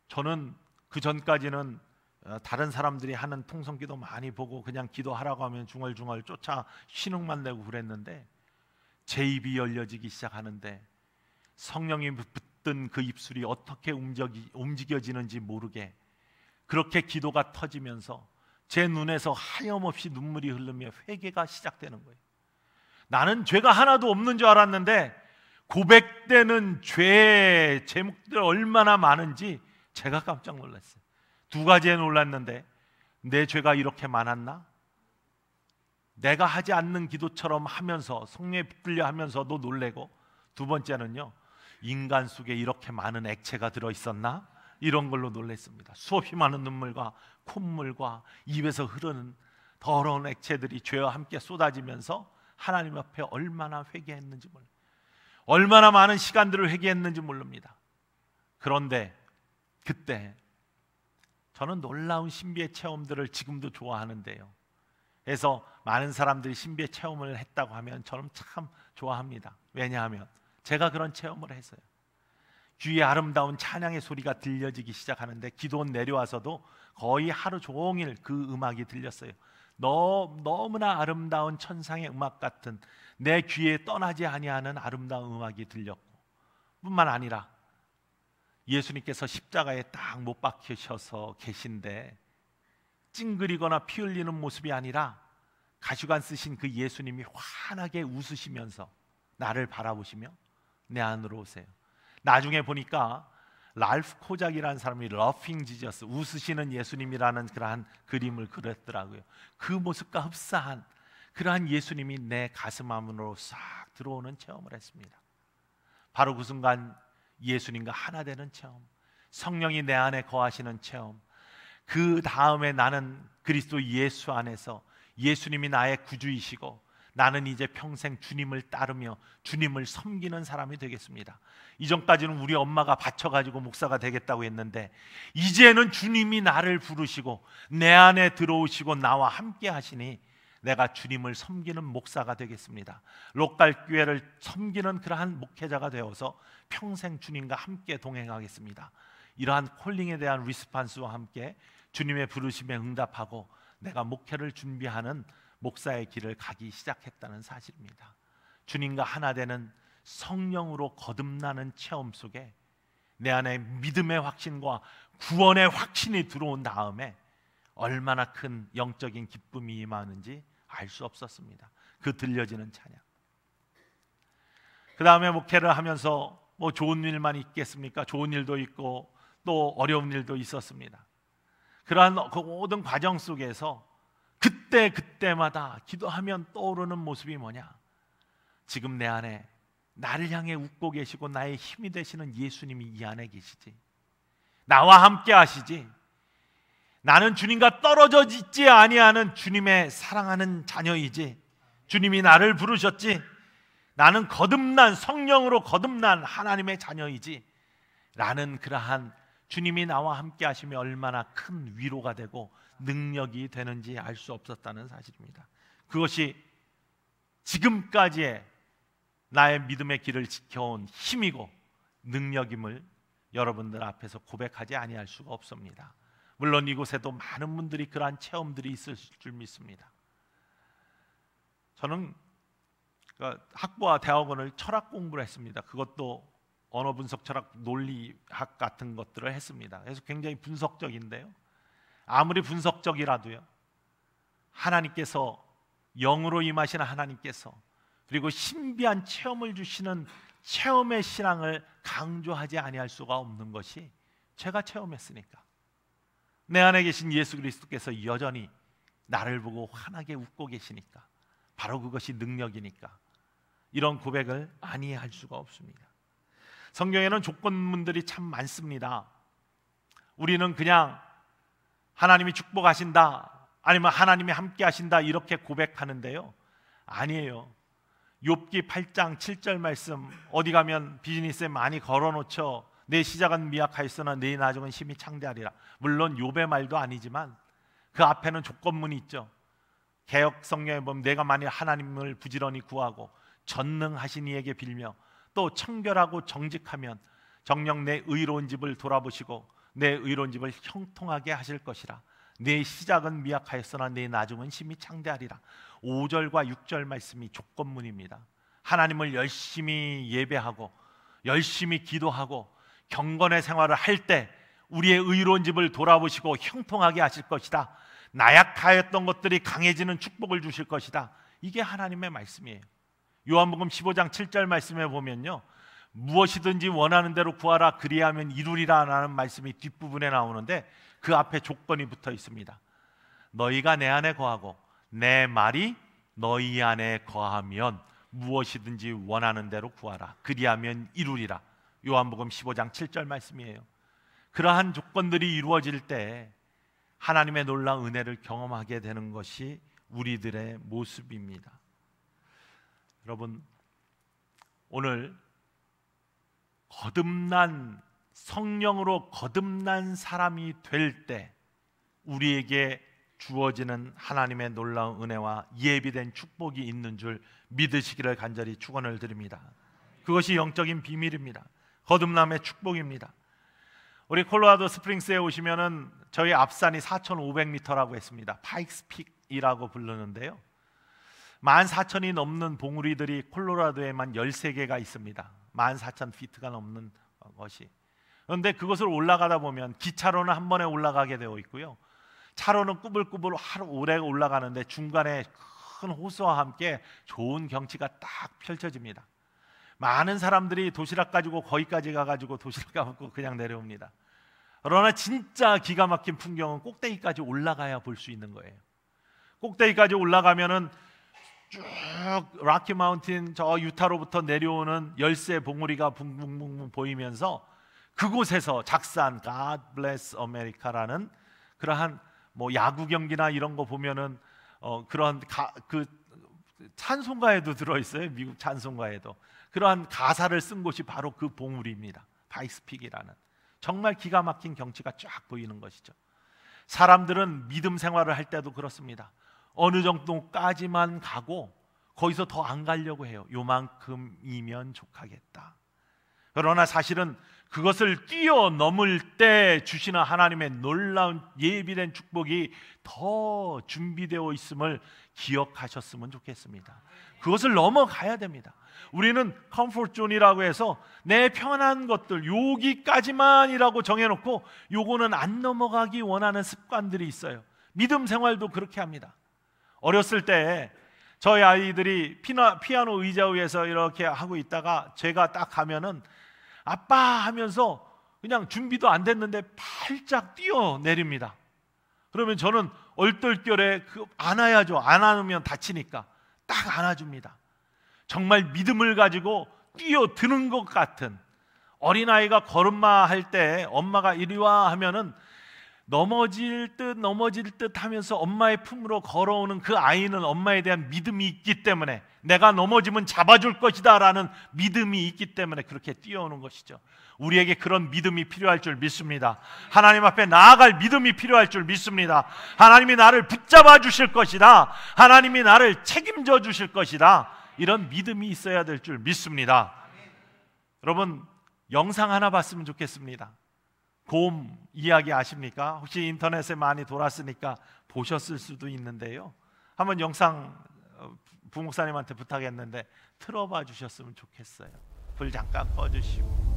[SPEAKER 1] 저는 그 전까지는 다른 사람들이 하는 통성기도 많이 보고 그냥 기도하라고 하면 중얼중얼 쫓아 신흥만 내고 그랬는데, 제 입이 열려지기 시작하는데 성령이 붙든 그 입술이 어떻게 움직여지는지 모르게 그렇게 기도가 터지면서 제 눈에서 하염없이 눈물이 흐르며 회개가 시작되는 거예요. 나는 죄가 하나도 없는 줄 알았는데 고백되는 죄의 제목들 얼마나 많은지 제가 깜짝 놀랐어요. 두 가지에 놀랐는데, 내 죄가 이렇게 많았나? 내가 하지 않는 기도처럼 하면서 성령에 붙들려 하면서도 놀래고, 두 번째는요, 인간 속에 이렇게 많은 액체가 들어있었나? 이런 걸로 놀랐습니다. 수없이 많은 눈물과 콧물과 입에서 흐르는 더러운 액체들이 죄와 함께 쏟아지면서 하나님 앞에 얼마나 회개했는지 몰라요. 얼마나 많은 시간들을 회개했는지 모릅니다. 그런데 그때 저는 놀라운 신비의 체험들을 지금도 좋아하는데요. 그래서 많은 사람들이 신비의 체험을 했다고 하면 저는 참 좋아합니다. 왜냐하면 제가 그런 체험을 했어요. 귀에 아름다운 찬양의 소리가 들려지기 시작하는데 기도원 내려와서도 거의 하루 종일 그 음악이 들렸어요. 너무나 아름다운 천상의 음악 같은, 내 귀에 떠나지 아니하는 아름다운 음악이 들렸고, 뿐만 아니라 예수님께서 십자가에 딱 못 박히셔서 계신데 찡그리거나 피 흘리는 모습이 아니라 가시관 쓰신 그 예수님이 환하게 웃으시면서 나를 바라보시며 내 안으로 오세요. 나중에 보니까 랄프 코작이라는 사람이 러핑 지저스, 웃으시는 예수님이라는 그러한 그림을 그렸더라고요. 그 모습과 흡사한 그러한 예수님이 내 가슴 안으로 싹 들어오는 체험을 했습니다. 바로 그 순간 예수님과 하나 되는 체험, 성령이 내 안에 거하시는 체험, 그 다음에 나는 그리스도 예수 안에서 예수님이 나의 구주이시고 나는 이제 평생 주님을 따르며 주님을 섬기는 사람이 되겠습니다. 이전까지는 우리 엄마가 바쳐가지고 목사가 되겠다고 했는데 이제는 주님이 나를 부르시고 내 안에 들어오시고 나와 함께 하시니 내가 주님을 섬기는 목사가 되겠습니다. 롯갈 교회를 섬기는 그러한 목회자가 되어서 평생 주님과 함께 동행하겠습니다. 이러한 콜링에 대한 리스판스와 함께 주님의 부르심에 응답하고 내가 목회를 준비하는 목사의 길을 가기 시작했다는 사실입니다. 주님과 하나 되는 성령으로 거듭나는 체험 속에 내 안에 믿음의 확신과 구원의 확신이 들어온 다음에 얼마나 큰 영적인 기쁨이 임하는지 알 수 없었습니다. 그 들려지는 찬양. 그 다음에 목회를 하면서 뭐 좋은 일만 있겠습니까? 좋은 일도 있고 또 어려운 일도 있었습니다. 그러한 그 모든 과정 속에서 그때마다 기도하면 떠오르는 모습이 뭐냐? 지금 내 안에 나를 향해 웃고 계시고 나의 힘이 되시는 예수님이 이 안에 계시지. 나와 함께 하시지. 나는 주님과 떨어져 있지 아니하는 주님의 사랑하는 자녀이지. 주님이 나를 부르셨지. 나는 거듭난 성령으로 거듭난 하나님의 자녀이지. 라는 그러한 주님이 나와 함께 하시면 얼마나 큰 위로가 되고 능력이 되는지 알 수 없었다는 사실입니다. 그것이 지금까지의 나의 믿음의 길을 지켜온 힘이고 능력임을 여러분들 앞에서 고백하지 아니할 수가 없습니다. 물론 이곳에도 많은 분들이 그러한 체험들이 있을 줄 믿습니다. 저는 학부와 대학원을 철학 공부를 했습니다. 그것도 언어 분석, 철학, 논리학 같은 것들을 했습니다. 그래서 굉장히 분석적인데요. 아무리 분석적이라도요, 하나님께서, 영으로 임하시는 하나님께서, 그리고 신비한 체험을 주시는 체험의 신앙을 강조하지 아니할 수가 없는 것이 제가 체험했으니까, 내 안에 계신 예수 그리스도께서 여전히 나를 보고 환하게 웃고 계시니까, 바로 그것이 능력이니까 이런 고백을 아니할 수가 없습니다. 성경에는 조건문들이 참 많습니다. 우리는 그냥 하나님이 축복하신다, 아니면 하나님이 함께 하신다 이렇게 고백하는데요, 아니에요. 욥기 8장 7절 말씀, 어디 가면 비즈니스에 많이 걸어놓죠. 내 시작은 미약하였으나 내 나중은 심히 창대하리라. 물론 욥의 말도 아니지만 그 앞에는 조건문이 있죠. 개역 성경에 보면 내가 만일 하나님을 부지런히 구하고 전능하신 이에게 빌며 또 청결하고 정직하면 정녕 내 의로운 집을 돌아보시고 내 의로운 집을 형통하게 하실 것이라. 내 시작은 미약하였으나 내 나중은 심히 창대하리라. 5절과 6절 말씀이 조건문입니다. 하나님을 열심히 예배하고 열심히 기도하고 경건의 생활을 할 때 우리의 의로운 집을 돌아보시고 형통하게 하실 것이다. 나약하였던 것들이 강해지는 축복을 주실 것이다. 이게 하나님의 말씀이에요. 요한복음 15장 7절 말씀에 보면요, 무엇이든지 원하는 대로 구하라 그리하면 이루리라 라는 말씀이 뒷부분에 나오는데 그 앞에 조건이 붙어 있습니다. 너희가 내 안에 거하고 내 말이 너희 안에 거하면 무엇이든지 원하는 대로 구하라 그리하면 이루리라. 요한복음 15장 7절 말씀이에요. 그러한 조건들이 이루어질 때 하나님의 놀라운 은혜를 경험하게 되는 것이 우리들의 모습입니다. 여러분, 오늘 거듭난 성령으로 거듭난 사람이 될 때 우리에게 주어지는 하나님의 놀라운 은혜와 예비된 축복이 있는 줄 믿으시기를 간절히 축원을 드립니다. 그것이 영적인 비밀입니다. 거듭남의 축복입니다. 우리 콜로라도 스프링스에 오시면은 저희 앞산이 4,500m라고 했습니다. 파이크스픽이라고 부르는데요, 14,000이 넘는 봉우리들이 콜로라도에만 13개가 있습니다. 14,000피트가 넘는 것이. 그런데 그것을 올라가다 보면 기차로는 한 번에 올라가게 되어 있고요, 차로는 꾸불꾸불 하루 오래 올라가는데 중간에 큰 호수와 함께 좋은 경치가 딱 펼쳐집니다. 많은 사람들이 도시락 가지고 거기까지 가가지고 도시락 가먹고 그냥 내려옵니다. 그러나 진짜 기가 막힌 풍경은 꼭대기까지 올라가야 볼 수 있는 거예요. 꼭대기까지 올라가면은 쭉 락키 마운틴 저 유타로부터 내려오는 열쇠 봉우리가 붕붕붕 보이면서 그곳에서 작산 God Bless America라는 그러한 뭐 야구 경기나 이런 거 보면은 그런 그 찬송가에도 들어 있어요. 미국 찬송가에도 그러한 가사를 쓴 곳이 바로 그 봉우리입니다. 파이스픽이라는 정말 기가 막힌 경치가 쫙 보이는 것이죠. 사람들은 믿음 생활을 할 때도 그렇습니다. 어느 정도까지만 가고 거기서 더 안 가려고 해요. 요만큼이면 족하겠다. 그러나 사실은 그것을 뛰어넘을 때 주시는 하나님의 놀라운 예비된 축복이 더 준비되어 있음을 기억하셨으면 좋겠습니다. 그것을 넘어가야 됩니다. 우리는 컴포트 존이라고 해서 내 편한 것들 여기까지만이라고 정해놓고 요거는 안 넘어가기 원하는 습관들이 있어요. 믿음 생활도 그렇게 합니다. 어렸을 때 저희 아이들이 피아노 의자 위에서 이렇게 하고 있다가 제가 딱 가면은 아빠 하면서 그냥 준비도 안 됐는데 팔짝 뛰어내립니다. 그러면 저는 얼떨결에 안아야죠. 안 안으면 다치니까 딱 안아줍니다. 정말 믿음을 가지고 뛰어드는 것 같은, 어린아이가 걸음마 할 때 엄마가 이리 와 하면은 넘어질 듯 하면서 엄마의 품으로 걸어오는 그 아이는 엄마에 대한 믿음이 있기 때문에, 내가 넘어지면 잡아줄 것이다 라는 믿음이 있기 때문에 그렇게 뛰어오는 것이죠. 우리에게 그런 믿음이 필요할 줄 믿습니다. 하나님 앞에 나아갈 믿음이 필요할 줄 믿습니다. 하나님이 나를 붙잡아 주실 것이다, 하나님이 나를 책임져 주실 것이다, 이런 믿음이 있어야 될 줄 믿습니다. 여러분, 영상 하나 봤으면 좋겠습니다. 곰 이야기 아십니까? 혹시 인터넷에 많이 돌았으니까 보셨을 수도 있는데요, 한번 영상 부목사님한테 부탁했는데 틀어봐 주셨으면 좋겠어요. 불 잠깐 꺼주시고.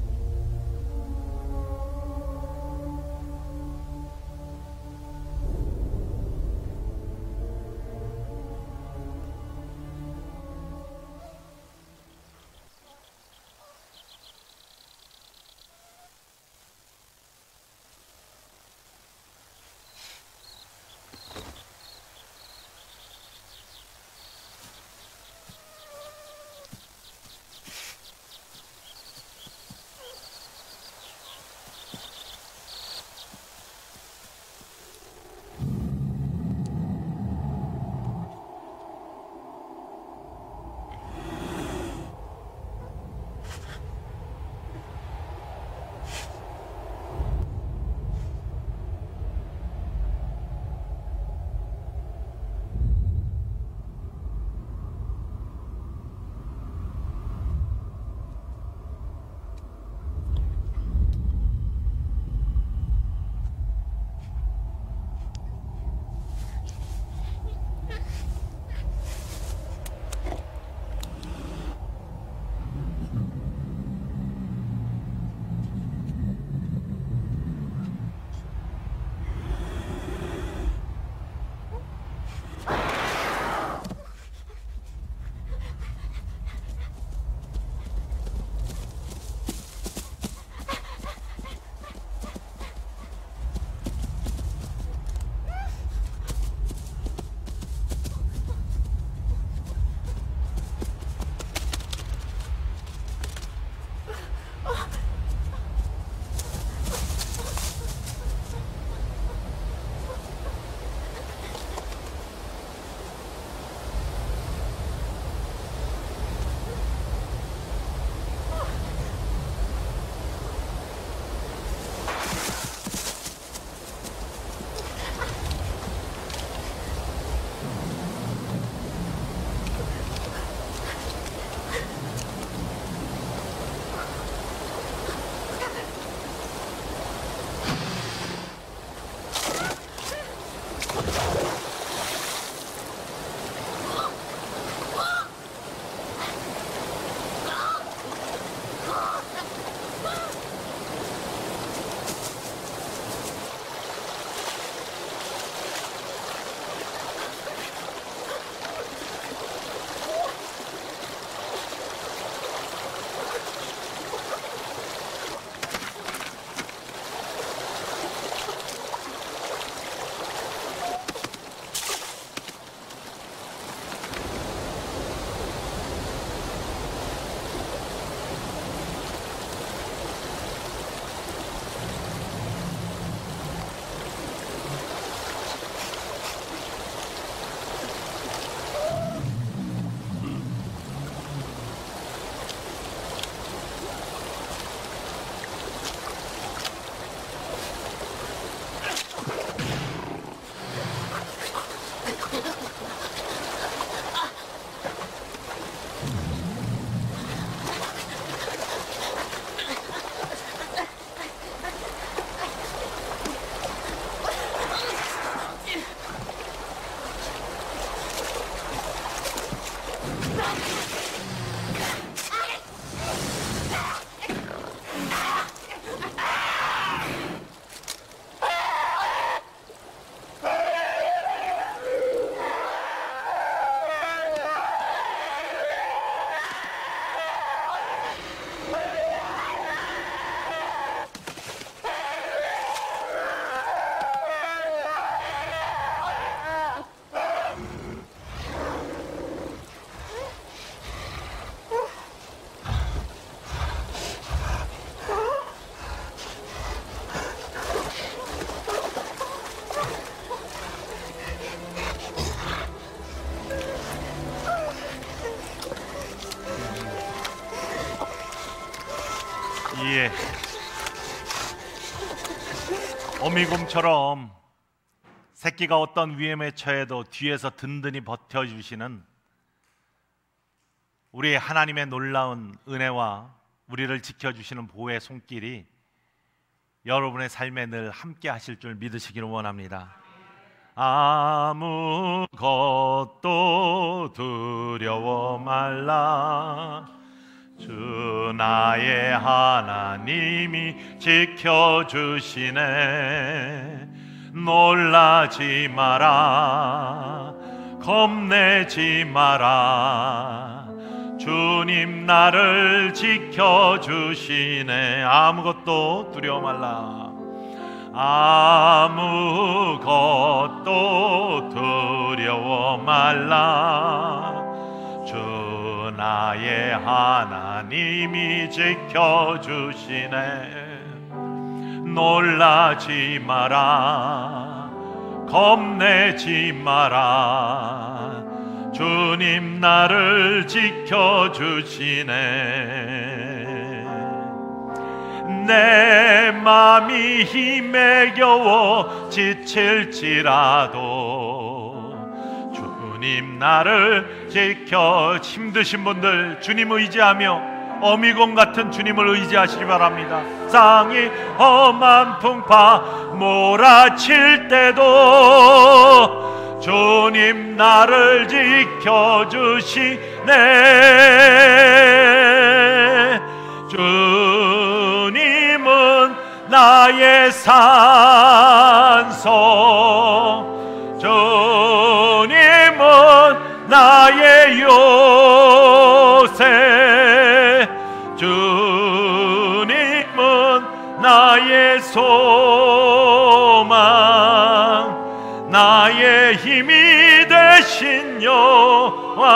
[SPEAKER 1] 예. 어미곰처럼 새끼가 어떤 위험에 처해도 뒤에서 든든히 버텨주시는 우리 하나님의 놀라운 은혜와 우리를 지켜주시는 보호의 손길이 여러분의 삶에 늘 함께 하실 줄 믿으시기를 원합니다. 아무것도 두려워 말라. 주 나의 하나님이 지켜주시네. 놀라지 마라. 겁내지 마라. 주님 나를 지켜주시네. 아무것도 두려워 말라. 아무것도 두려워 말라. 주 나의 하나님이 지켜주시네. 놀라지 마라. 겁내지 마라. 주님 나를 지켜주시네. 내 맘이 힘에 겨워 지칠지라도 주님 나를 지켜. 힘드신 분들 주님 의지하며 어미곰 같은 주님을 의지하시기 바랍니다. 땅이 험한 풍파 몰아칠 때도 주님 나를 지켜주시네. 주님은 나의 산소. 주님은 나의 요새. 주님은 나의 소망. 나의 힘이 되신 여호와.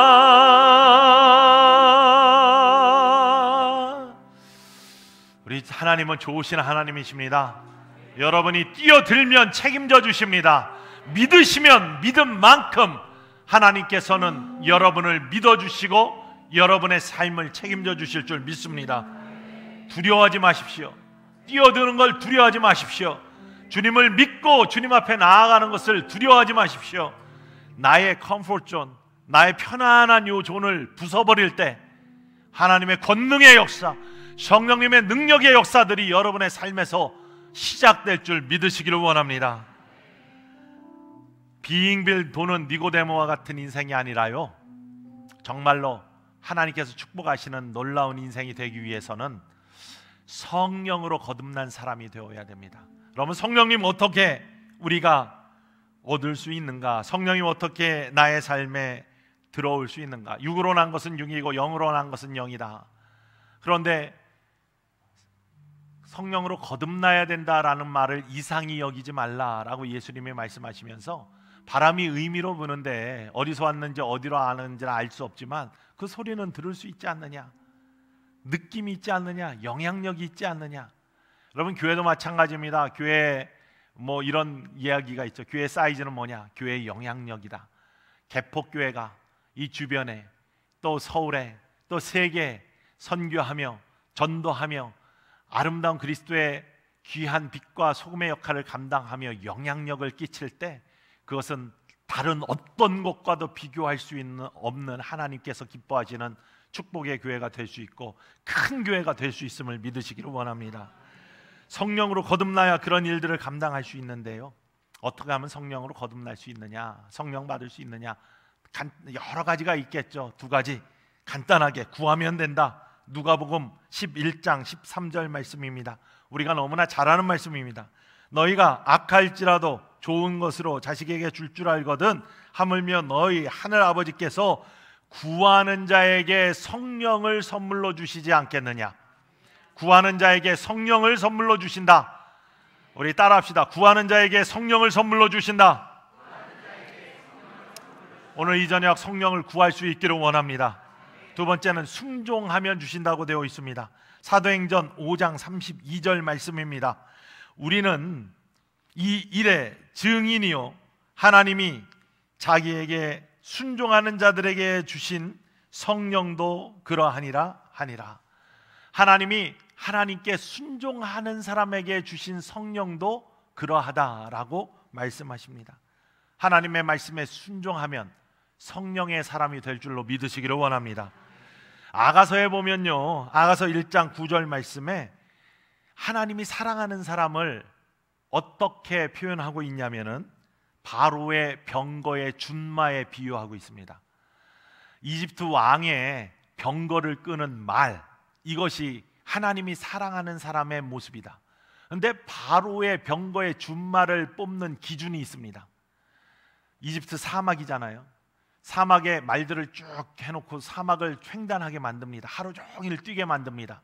[SPEAKER 1] 우리 하나님은 좋으신 하나님이십니다. 여러분이 뛰어들면 책임져 주십니다. 믿으시면 믿은 만큼 하나님께서는 여러분을 믿어주시고 여러분의 삶을 책임져 주실 줄 믿습니다. 두려워하지 마십시오. 뛰어드는 걸 두려워하지 마십시오. 주님을 믿고 주님 앞에 나아가는 것을 두려워하지 마십시오. 나의 컴포트 존, 나의 편안한 요 존을 부숴버릴 때 하나님의 권능의 역사, 성령님의 능력의 역사들이 여러분의 삶에서 시작될 줄 믿으시기를 원합니다. 빙빙 도는 니고데모와 같은 인생이 아니라요, 정말로 하나님께서 축복하시는 놀라운 인생이 되기 위해서는 성령으로 거듭난 사람이 되어야 됩니다. 여러분, 성령님 어떻게 우리가 얻을 수 있는가? 성령님 어떻게 나의 삶에 들어올 수 있는가? 육으로 난 것은 육이고 영으로 난 것은 영이다. 그런데 성령으로 거듭나야 된다라는 말을 이상히 여기지 말라라고 예수님이 말씀하시면서, 바람이 의미로 부는데 어디서 왔는지 어디로 아는지는 알 수 없지만 그 소리는 들을 수 있지 않느냐? 느낌이 있지 않느냐? 영향력이 있지 않느냐? 여러분, 교회도 마찬가지입니다. 교회 뭐 이런 이야기가 있죠. 교회 사이즈는 뭐냐? 교회의 영향력이다. 개폭교회가 이 주변에 또 서울에 또 세계에 선교하며 전도하며 아름다운 그리스도의 귀한 빛과 소금의 역할을 감당하며 영향력을 끼칠 때, 그것은 다른 어떤 것과도 비교할 수 없는 하나님께서 기뻐하시는 축복의 교회가 될 수 있고 큰 교회가 될 수 있음을 믿으시기를 원합니다. 성령으로 거듭나야 그런 일들을 감당할 수 있는데요, 어떻게 하면 성령으로 거듭날 수 있느냐, 성령 받을 수 있느냐, 여러 가지가 있겠죠. 두 가지 간단하게 구하면 된다. 누가복음 11장 13절 말씀입니다. 우리가 너무나 잘 아는 말씀입니다. 너희가 악할지라도 좋은 것으로 자식에게 줄 줄 알거든 하물며 너희 하늘 아버지께서 구하는 자에게 성령을 선물로 주시지 않겠느냐. 구하는 자에게 성령을 선물로 주신다. 우리 따라합시다. 구하는 자에게 성령을 선물로 주신다. 오늘 이 저녁 성령을 구할 수 있기를 원합니다. 두 번째는 순종하면 주신다고 되어 있습니다. 사도행전 5장 32절 말씀입니다. 우리는 이 일의 증인이요 하나님이 자기에게 순종하는 자들에게 주신 성령도 그러하니라 하니라. 하나님이 하나님께 순종하는 사람에게 주신 성령도 그러하다라고 말씀하십니다. 하나님의 말씀에 순종하면 성령의 사람이 될 줄로 믿으시기를 원합니다. 아가서에 보면요, 아가서 1장 9절 말씀에 하나님이 사랑하는 사람을 어떻게 표현하고 있냐면은 바로의 병거의 준마에 비유하고 있습니다. 이집트 왕의 병거를 끄는 말, 이것이 하나님이 사랑하는 사람의 모습이다. 그런데 바로의 병거의 준마를 뽑는 기준이 있습니다. 이집트 사막이잖아요. 사막에 말들을 쭉 해놓고 사막을 횡단하게 만듭니다. 하루 종일 뛰게 만듭니다.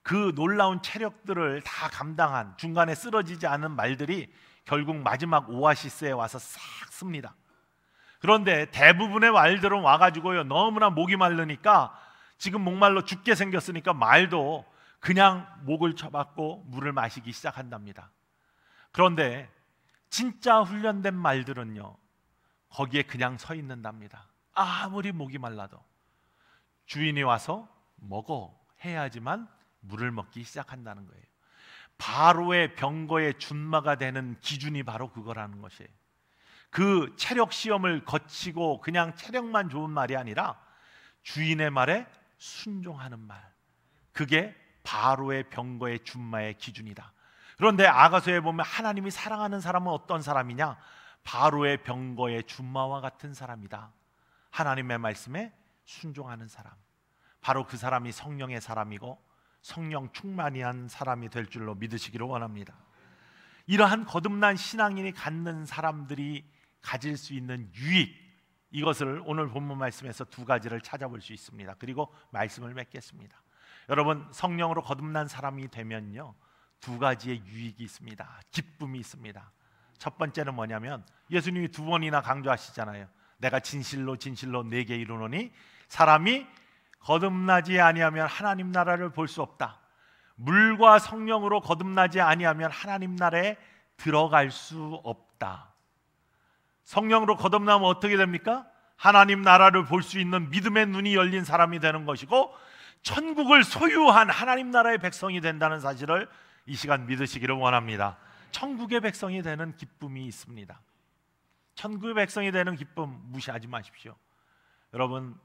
[SPEAKER 1] 그 놀라운 체력들을 다 감당한, 중간에 쓰러지지 않은 말들이 결국 마지막 오아시스에 와서 싹 씁니다. 그런데 대부분의 말들은 와가지고요, 너무나 목이 마르니까, 지금 목말라 죽게 생겼으니까 말도 그냥 목을 쳐박고 물을 마시기 시작한답니다. 그런데 진짜 훈련된 말들은요, 거기에 그냥 서 있는답니다. 아무리 목이 말라도 주인이 와서 먹어 해야지만 물을 먹기 시작한다는 거예요. 바로의 병거의 준마가 되는 기준이 바로 그거라는 것이에요. 그 체력 시험을 거치고 그냥 체력만 좋은 말이 아니라 주인의 말에 순종하는 말, 그게 바로의 병거의 준마의 기준이다. 그런데 아가서에 보면 하나님이 사랑하는 사람은 어떤 사람이냐? 바로의 병거의 준마와 같은 사람이다. 하나님의 말씀에 순종하는 사람, 바로 그 사람이 성령의 사람이고 성령 충만이 한 사람이 될 줄로 믿으시기를 원합니다. 이러한 거듭난 신앙인이 갖는 사람들이 가질 수 있는 유익, 이것을 오늘 본문 말씀에서 두 가지를 찾아볼 수 있습니다. 그리고 말씀을 맺겠습니다. 여러분, 성령으로 거듭난 사람이 되면요, 두 가지의 유익이 있습니다. 기쁨이 있습니다. 첫 번째는 뭐냐면, 예수님이 두 번이나 강조하시잖아요. 내가 진실로 진실로 내게 이르노니 사람이 거듭나지 아니하면 하나님 나라를 볼 수 없다. 물과 성령으로 거듭나지 아니하면 하나님 나라에 들어갈 수 없다. 성령으로 거듭나면 어떻게 됩니까? 하나님 나라를 볼 수 있는 믿음의 눈이 열린 사람이 되는 것이고, 천국을 소유한 하나님 나라의 백성이 된다는 사실을 이 시간 믿으시기를 원합니다. 천국의 백성이 되는 기쁨이 있습니다. 천국의 백성이 되는 기쁨 무시하지 마십시오. 여러분,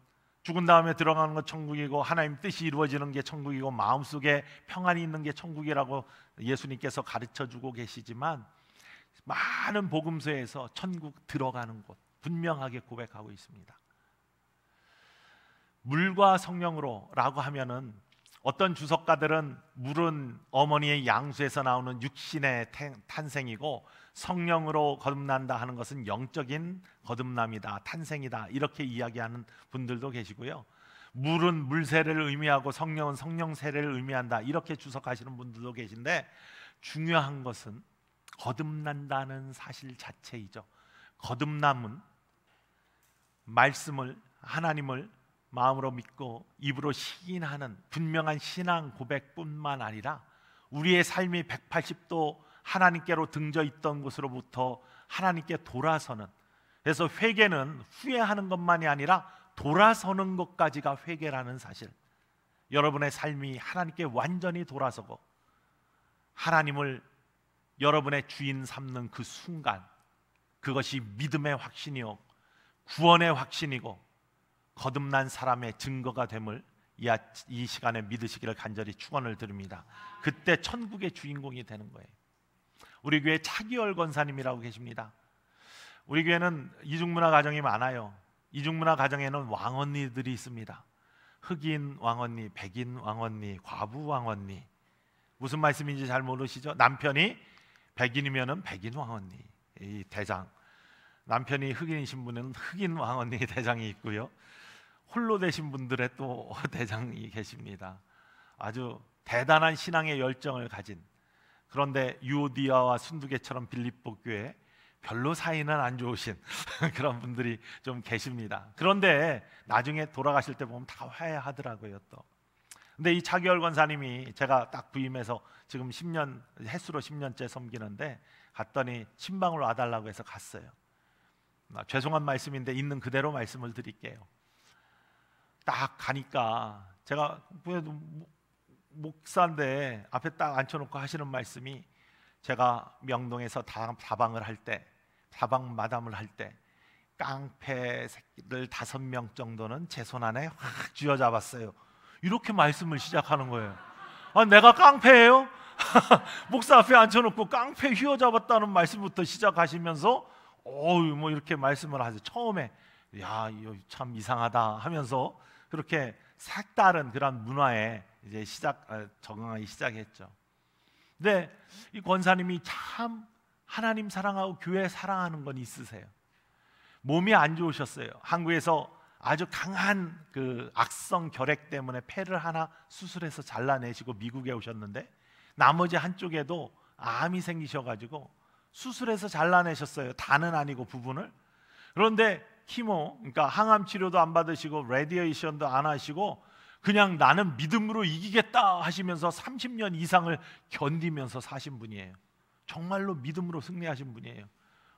[SPEAKER 1] 죽은 다음에 들어가는 건 천국이고 하나님 뜻이 이루어지는 게 천국이고 마음속에 평안이 있는 게 천국이라고 예수님께서 가르쳐주고 계시지만, 많은 복음서에서 천국 들어가는 곳 분명하게 고백하고 있습니다. 물과 성령으로 라고 하면은, 어떤 주석가들은 물은 어머니의 양수에서 나오는 육신의 탄생이고 성령으로 거듭난다 하는 것은 영적인 거듭남이다, 탄생이다, 이렇게 이야기하는 분들도 계시고요. 물은 물세례를 의미하고 성령은 성령 세례를 의미한다, 이렇게 주석하시는 분들도 계신데, 중요한 것은 거듭난다는 사실 자체이죠. 거듭남은 말씀을, 하나님을 마음으로 믿고 입으로 시인하는 분명한 신앙 고백뿐만 아니라, 우리의 삶이 180도 하나님께로 등져 있던 곳으로부터 하나님께 돌아서는, 그래서 회개는 후회하는 것만이 아니라 돌아서는 것까지가 회개라는 사실. 여러분의 삶이 하나님께 완전히 돌아서고 하나님을 여러분의 주인 삼는 그 순간, 그것이 믿음의 확신이요 구원의 확신이고 거듭난 사람의 증거가 됨을 이 시간에 믿으시기를 간절히 축원을 드립니다. 그때 천국의 주인공이 되는 거예요. 우리 교회 차기열 권사님이라고 계십니다. 우리 교회는 이중문화 가정이 많아요. 이중문화 가정에는 왕언니들이 있습니다. 흑인 왕언니, 백인 왕언니, 과부 왕언니. 무슨 말씀인지 잘 모르시죠? 남편이 백인이면은 백인 왕언니, 이 대장. 남편이 흑인이신 분은 흑인 왕언니 대장이 있고요. 홀로 되신 분들의 또 대장이 계십니다. 아주 대단한 신앙의 열정을 가진, 그런데 유오디아와 순두개처럼 빌립보 교회 별로 사이는 안 좋으신 그런 분들이 좀 계십니다. 그런데 나중에 돌아가실 때 보면 다 화해하더라고요. 또 근데 이 차기열 권사님이, 제가 딱 부임해서 지금 10년, 햇수로 10년째 섬기는데, 갔더니 신방으로 와달라고 해서 갔어요. 죄송한 말씀인데 있는 그대로 말씀을 드릴게요. 딱 가니까 제가 목사인데 앞에 딱 앉혀놓고 하시는 말씀이, 제가 명동에서 다방을 할 때, 다방 마담을 할 때 깡패 새끼들 5명 정도는 제 손 안에 확 쥐어잡았어요. 이렇게 말씀을 시작하는 거예요. 아, 내가 깡패예요? 목사 앞에 앉혀놓고 깡패 휘어잡았다는 말씀부터 시작하시면서 뭐 이렇게 말씀을 하세요. 처음에 야, 이거 참 이상하다 하면서 그렇게 색다른 그런 문화에 이제 적응하기 시작했죠. 근데 이 권사님이 참 하나님 사랑하고 교회 사랑하는 건 있으세요. 몸이 안 좋으셨어요. 한국에서 아주 강한 그 악성 결핵 때문에 폐를 하나 수술해서 잘라내시고 미국에 오셨는데, 나머지 한쪽에도 암이 생기셔가지고 수술해서 잘라내셨어요. 다는 아니고 부분을. 그런데 키모, 그러니까 항암 치료도 안 받으시고 레디에이션도 안 하시고 그냥 나는 믿음으로 이기겠다 하시면서 30년 이상을 견디면서 사신 분이에요. 정말로 믿음으로 승리하신 분이에요.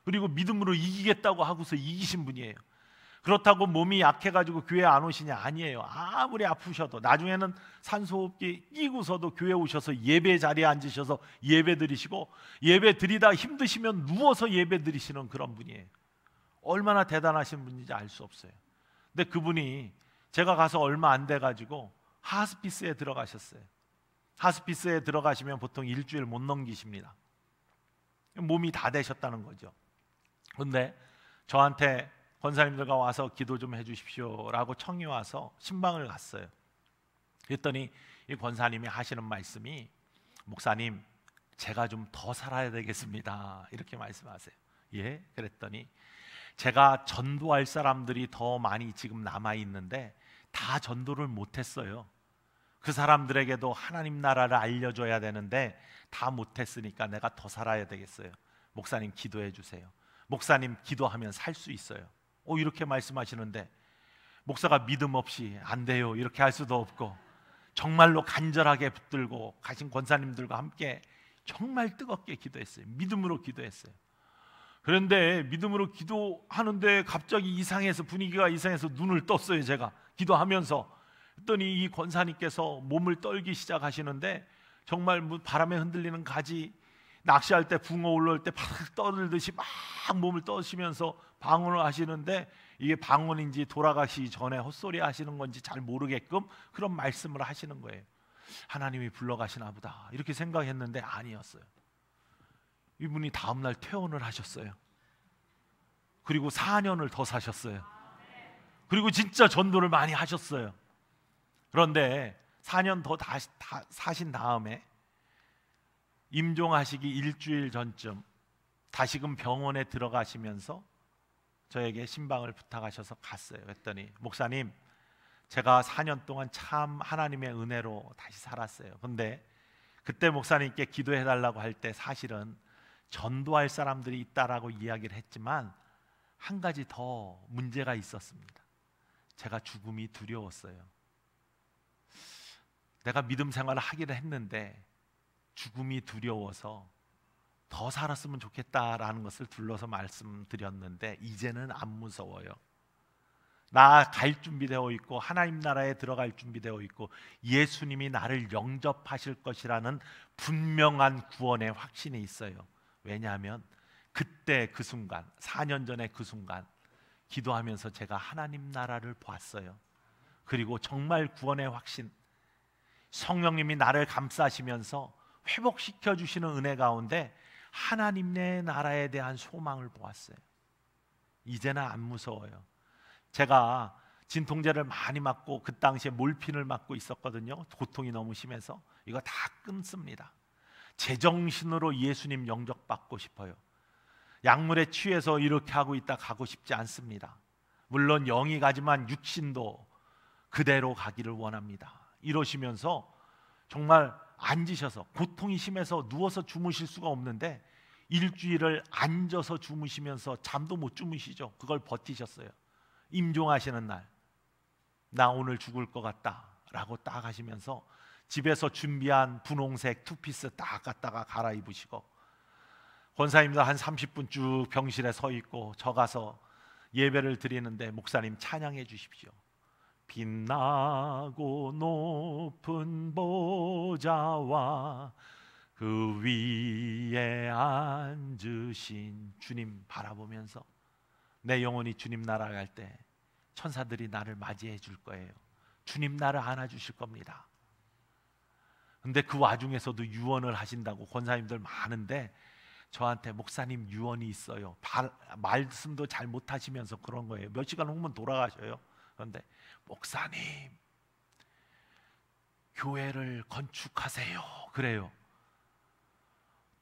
[SPEAKER 1] 그리고 믿음으로 이기겠다고 하고서 이기신 분이에요. 그렇다고 몸이 약해가지고 교회 안 오시냐? 아니에요. 아무리 아프셔도 나중에는 산소호흡기 끼고서도 교회 오셔서 예배 자리에 앉으셔서 예배 드리시고, 예배 드리다 힘드시면 누워서 예배 드리시는 그런 분이에요. 얼마나 대단하신 분인지 알 수 없어요. 근데 그분이 제가 가서 얼마 안 돼가지고 하스피스에 들어가셨어요. 하스피스에 들어가시면 보통 일주일 못 넘기십니다. 몸이 다 되셨다는 거죠. 근데 저한테 권사님들과 와서 기도 좀 해주십시오 라고 청이 와서 신방을 갔어요. 그랬더니 이 권사님이 하시는 말씀이, 목사님 제가 좀 더 살아야 되겠습니다 이렇게 말씀하세요. 예? 그랬더니 제가 전도할 사람들이 더 많이 지금 남아있는데 다 전도를 못했어요. 그 사람들에게도 하나님 나라를 알려줘야 되는데 다 못했으니까 내가 더 살아야 되겠어요. 목사님 기도해 주세요. 목사님 기도하면 살 수 있어요. 이렇게 말씀하시는데, 목사가 믿음 없이 안 돼요 이렇게 할 수도 없고, 정말로 간절하게 붙들고 가신 권사님들과 함께 정말 뜨겁게 기도했어요. 믿음으로 기도했어요. 그런데 믿음으로 기도하는데 갑자기 분위기가 이상해서 눈을 떴어요. 제가 기도하면서. 그랬더니 이 권사님께서 몸을 떨기 시작하시는데, 정말 바람에 흔들리는 가지, 낚시할 때 붕어 올라올 때 바닥 떠들듯이 막 몸을 떠시면서 방언을 하시는데, 이게 방언인지 돌아가시기 전에 헛소리 하시는 건지 잘 모르게끔 그런 말씀을 하시는 거예요. 하나님이 불러가시나 보다 이렇게 생각했는데 아니었어요. 이분이 다음날 퇴원을 하셨어요. 그리고 4년을 더 사셨어요. 그리고 진짜 전도를 많이 하셨어요. 그런데 4년 더 사신 다음에 임종하시기 일주일 전쯤 다시금 병원에 들어가시면서 저에게 신방을 부탁하셔서 갔어요. 그랬더니, 목사님 제가 4년 동안 참 하나님의 은혜로 다시 살았어요. 근데 그때 목사님께 기도해 달라고 할 때 사실은 전도할 사람들이 있다라고 이야기를 했지만 한 가지 더 문제가 있었습니다. 제가 죽음이 두려웠어요. 내가 믿음 생활을 하기를 했는데 죽음이 두려워서 더 살았으면 좋겠다라는 것을 둘러서 말씀드렸는데 이제는 안 무서워요. 나 갈 준비되어 있고 하나님 나라에 들어갈 준비되어 있고 예수님이 나를 영접하실 것이라는 분명한 구원의 확신이 있어요. 왜냐하면 그때 그 순간, 4년 전에 그 순간 기도하면서 제가 하나님 나라를 보았어요. 그리고 정말 구원의 확신, 성령님이 나를 감싸시면서 회복시켜 주시는 은혜 가운데 하나님의 나라에 대한 소망을 보았어요. 이제는 안 무서워요. 제가 진통제를 많이 맞고 그 당시에 몰핀을 맞고 있었거든요. 고통이 너무 심해서. 이거 다 끊습니다. 제정신으로 예수님 영접받고 싶어요. 약물에 취해서 이렇게 하고 있다 가고 싶지 않습니다. 물론 영이 가지만 육신도 그대로 가기를 원합니다. 이러시면서 정말 앉으셔서, 고통이 심해서 누워서 주무실 수가 없는데 일주일을 앉아서 주무시면서 잠도 못 주무시죠. 그걸 버티셨어요. 임종하시는 날, 나 오늘 죽을 것 같다 라고 딱 하시면서 집에서 준비한 분홍색 투피스 딱 갖다가 갈아입으시고, 권사님도 한 30분 쭉 병실에 서 있고 저 가서 예배를 드리는데, 목사님 찬양해 주십시오. 빛나고 높은 보좌와 그 위에 앉으신 주님 바라보면서 내 영혼이 주님 나라 갈 때 천사들이 나를 맞이해 줄 거예요. 주님 나를 안아주실 겁니다. 근데 그 와중에서도 유언을 하신다고 권사님들 많은데 저한테 목사님 유언이 있어요. 말씀도 잘 못하시면서 그런 거예요. 몇 시간 후면 돌아가셔요. 그런데 목사님 교회를 건축하세요 그래요.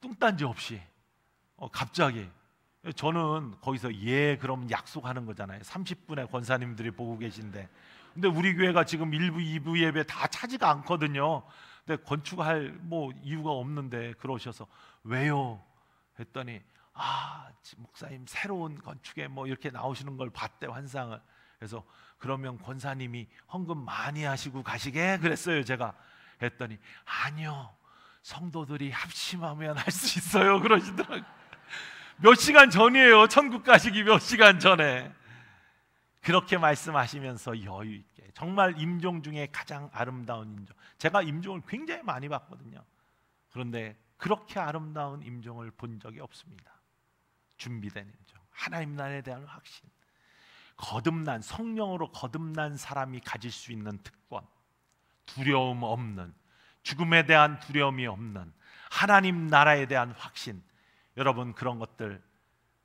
[SPEAKER 1] 뚱딴지 없이 갑자기. 저는 거기서 그럼 약속하는 거잖아요. 30분에 권사님들이 보고 계신데 근데 우리 교회가 지금 1부 2부 예배 다 차지가 않거든요. 근데 건축할 이유가 없는데 그러셔서 왜요? 했더니 목사님 새로운 건축에 이렇게 나오시는 걸 봤대, 환상을. 그래서 그러면 권사님이 헌금 많이 하시고 가시게 그랬어요. 제가 했더니 아니요, 성도들이 합심하면 할 수 있어요 그러시더라고요. 몇 시간 전이에요. 천국 가시기 몇 시간 전에 그렇게 말씀하시면서 여유 있게, 정말 임종 중에 가장 아름다운 임종. 제가 임종을 굉장히 많이 봤거든요. 그런데 그렇게 아름다운 임종을 본 적이 없습니다. 준비된 임종, 하나님 나라에 대한 확신, 거듭난, 성령으로 거듭난 사람이 가질 수 있는 특권, 두려움 없는, 죽음에 대한 두려움이 없는 하나님 나라에 대한 확신. 여러분 그런 것들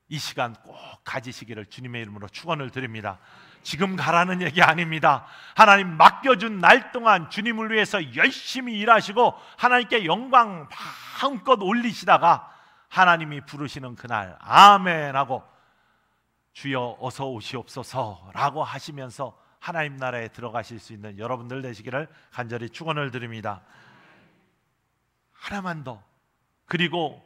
[SPEAKER 1] 이 시간 꼭 가지시기를 주님의 이름으로 축원을 드립니다. 지금 가라는 얘기 아닙니다. 하나님 맡겨준 날 동안 주님을 위해서 열심히 일하시고 하나님께 영광 마음껏 올리시다가 하나님이 부르시는 그날 아멘 하고 주여 어서 오시옵소서 라고 하시면서 하나님 나라에 들어가실 수 있는 여러분들 되시기를 간절히 축원을 드립니다. 하나만 더, 그리고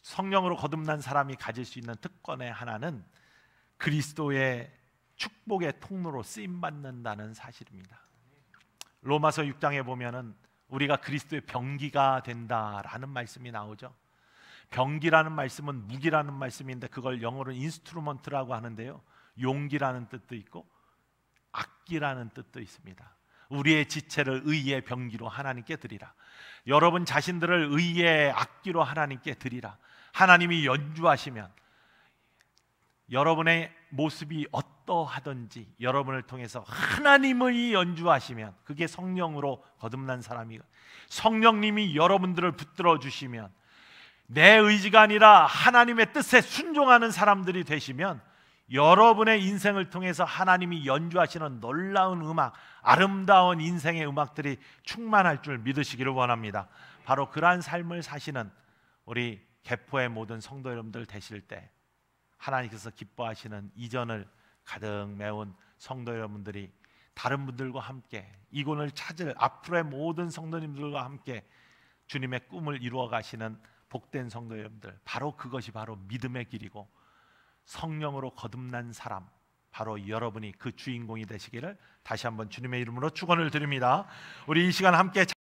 [SPEAKER 1] 성령으로 거듭난 사람이 가질 수 있는 특권의 하나는 그리스도의 축복의 통로로 쓰임받는다는 사실입니다. 로마서 6장에 보면은 우리가 그리스도의 병기가 된다라는 말씀이 나오죠. 병기라는 말씀은 무기라는 말씀인데 그걸 영어로는 인스트루먼트라고 하는데요, 용기라는 뜻도 있고 악기라는 뜻도 있습니다. 우리의 지체를 의의 병기로 하나님께 드리라. 여러분 자신들을 의의 악기로 하나님께 드리라. 하나님이 연주하시면 여러분의 모습이 어떠하든지 여러분을 통해서 하나님의 연주하시면 그게 성령으로 거듭난 사람이, 성령님이 여러분들을 붙들어 주시면 내 의지가 아니라 하나님의 뜻에 순종하는 사람들이 되시면 여러분의 인생을 통해서 하나님이 연주하시는 놀라운 음악, 아름다운 인생의 음악들이 충만할 줄 믿으시기를 원합니다. 바로 그러한 삶을 사시는 우리 개포의 모든 성도 여러분들 되실 때 하나님께서 기뻐하시는 이전을 가득 메운 성도 여러분들이 다른 분들과 함께 이곳을 찾을 앞으로의 모든 성도님들과 함께 주님의 꿈을 이루어 가시는 복된 성도 여러분들, 바로 그것이 바로 믿음의 길이고 성령으로 거듭난 사람, 바로 여러분이 그 주인공이 되시기를 다시 한번 주님의 이름으로 축원을 드립니다. 우리 이 시간 함께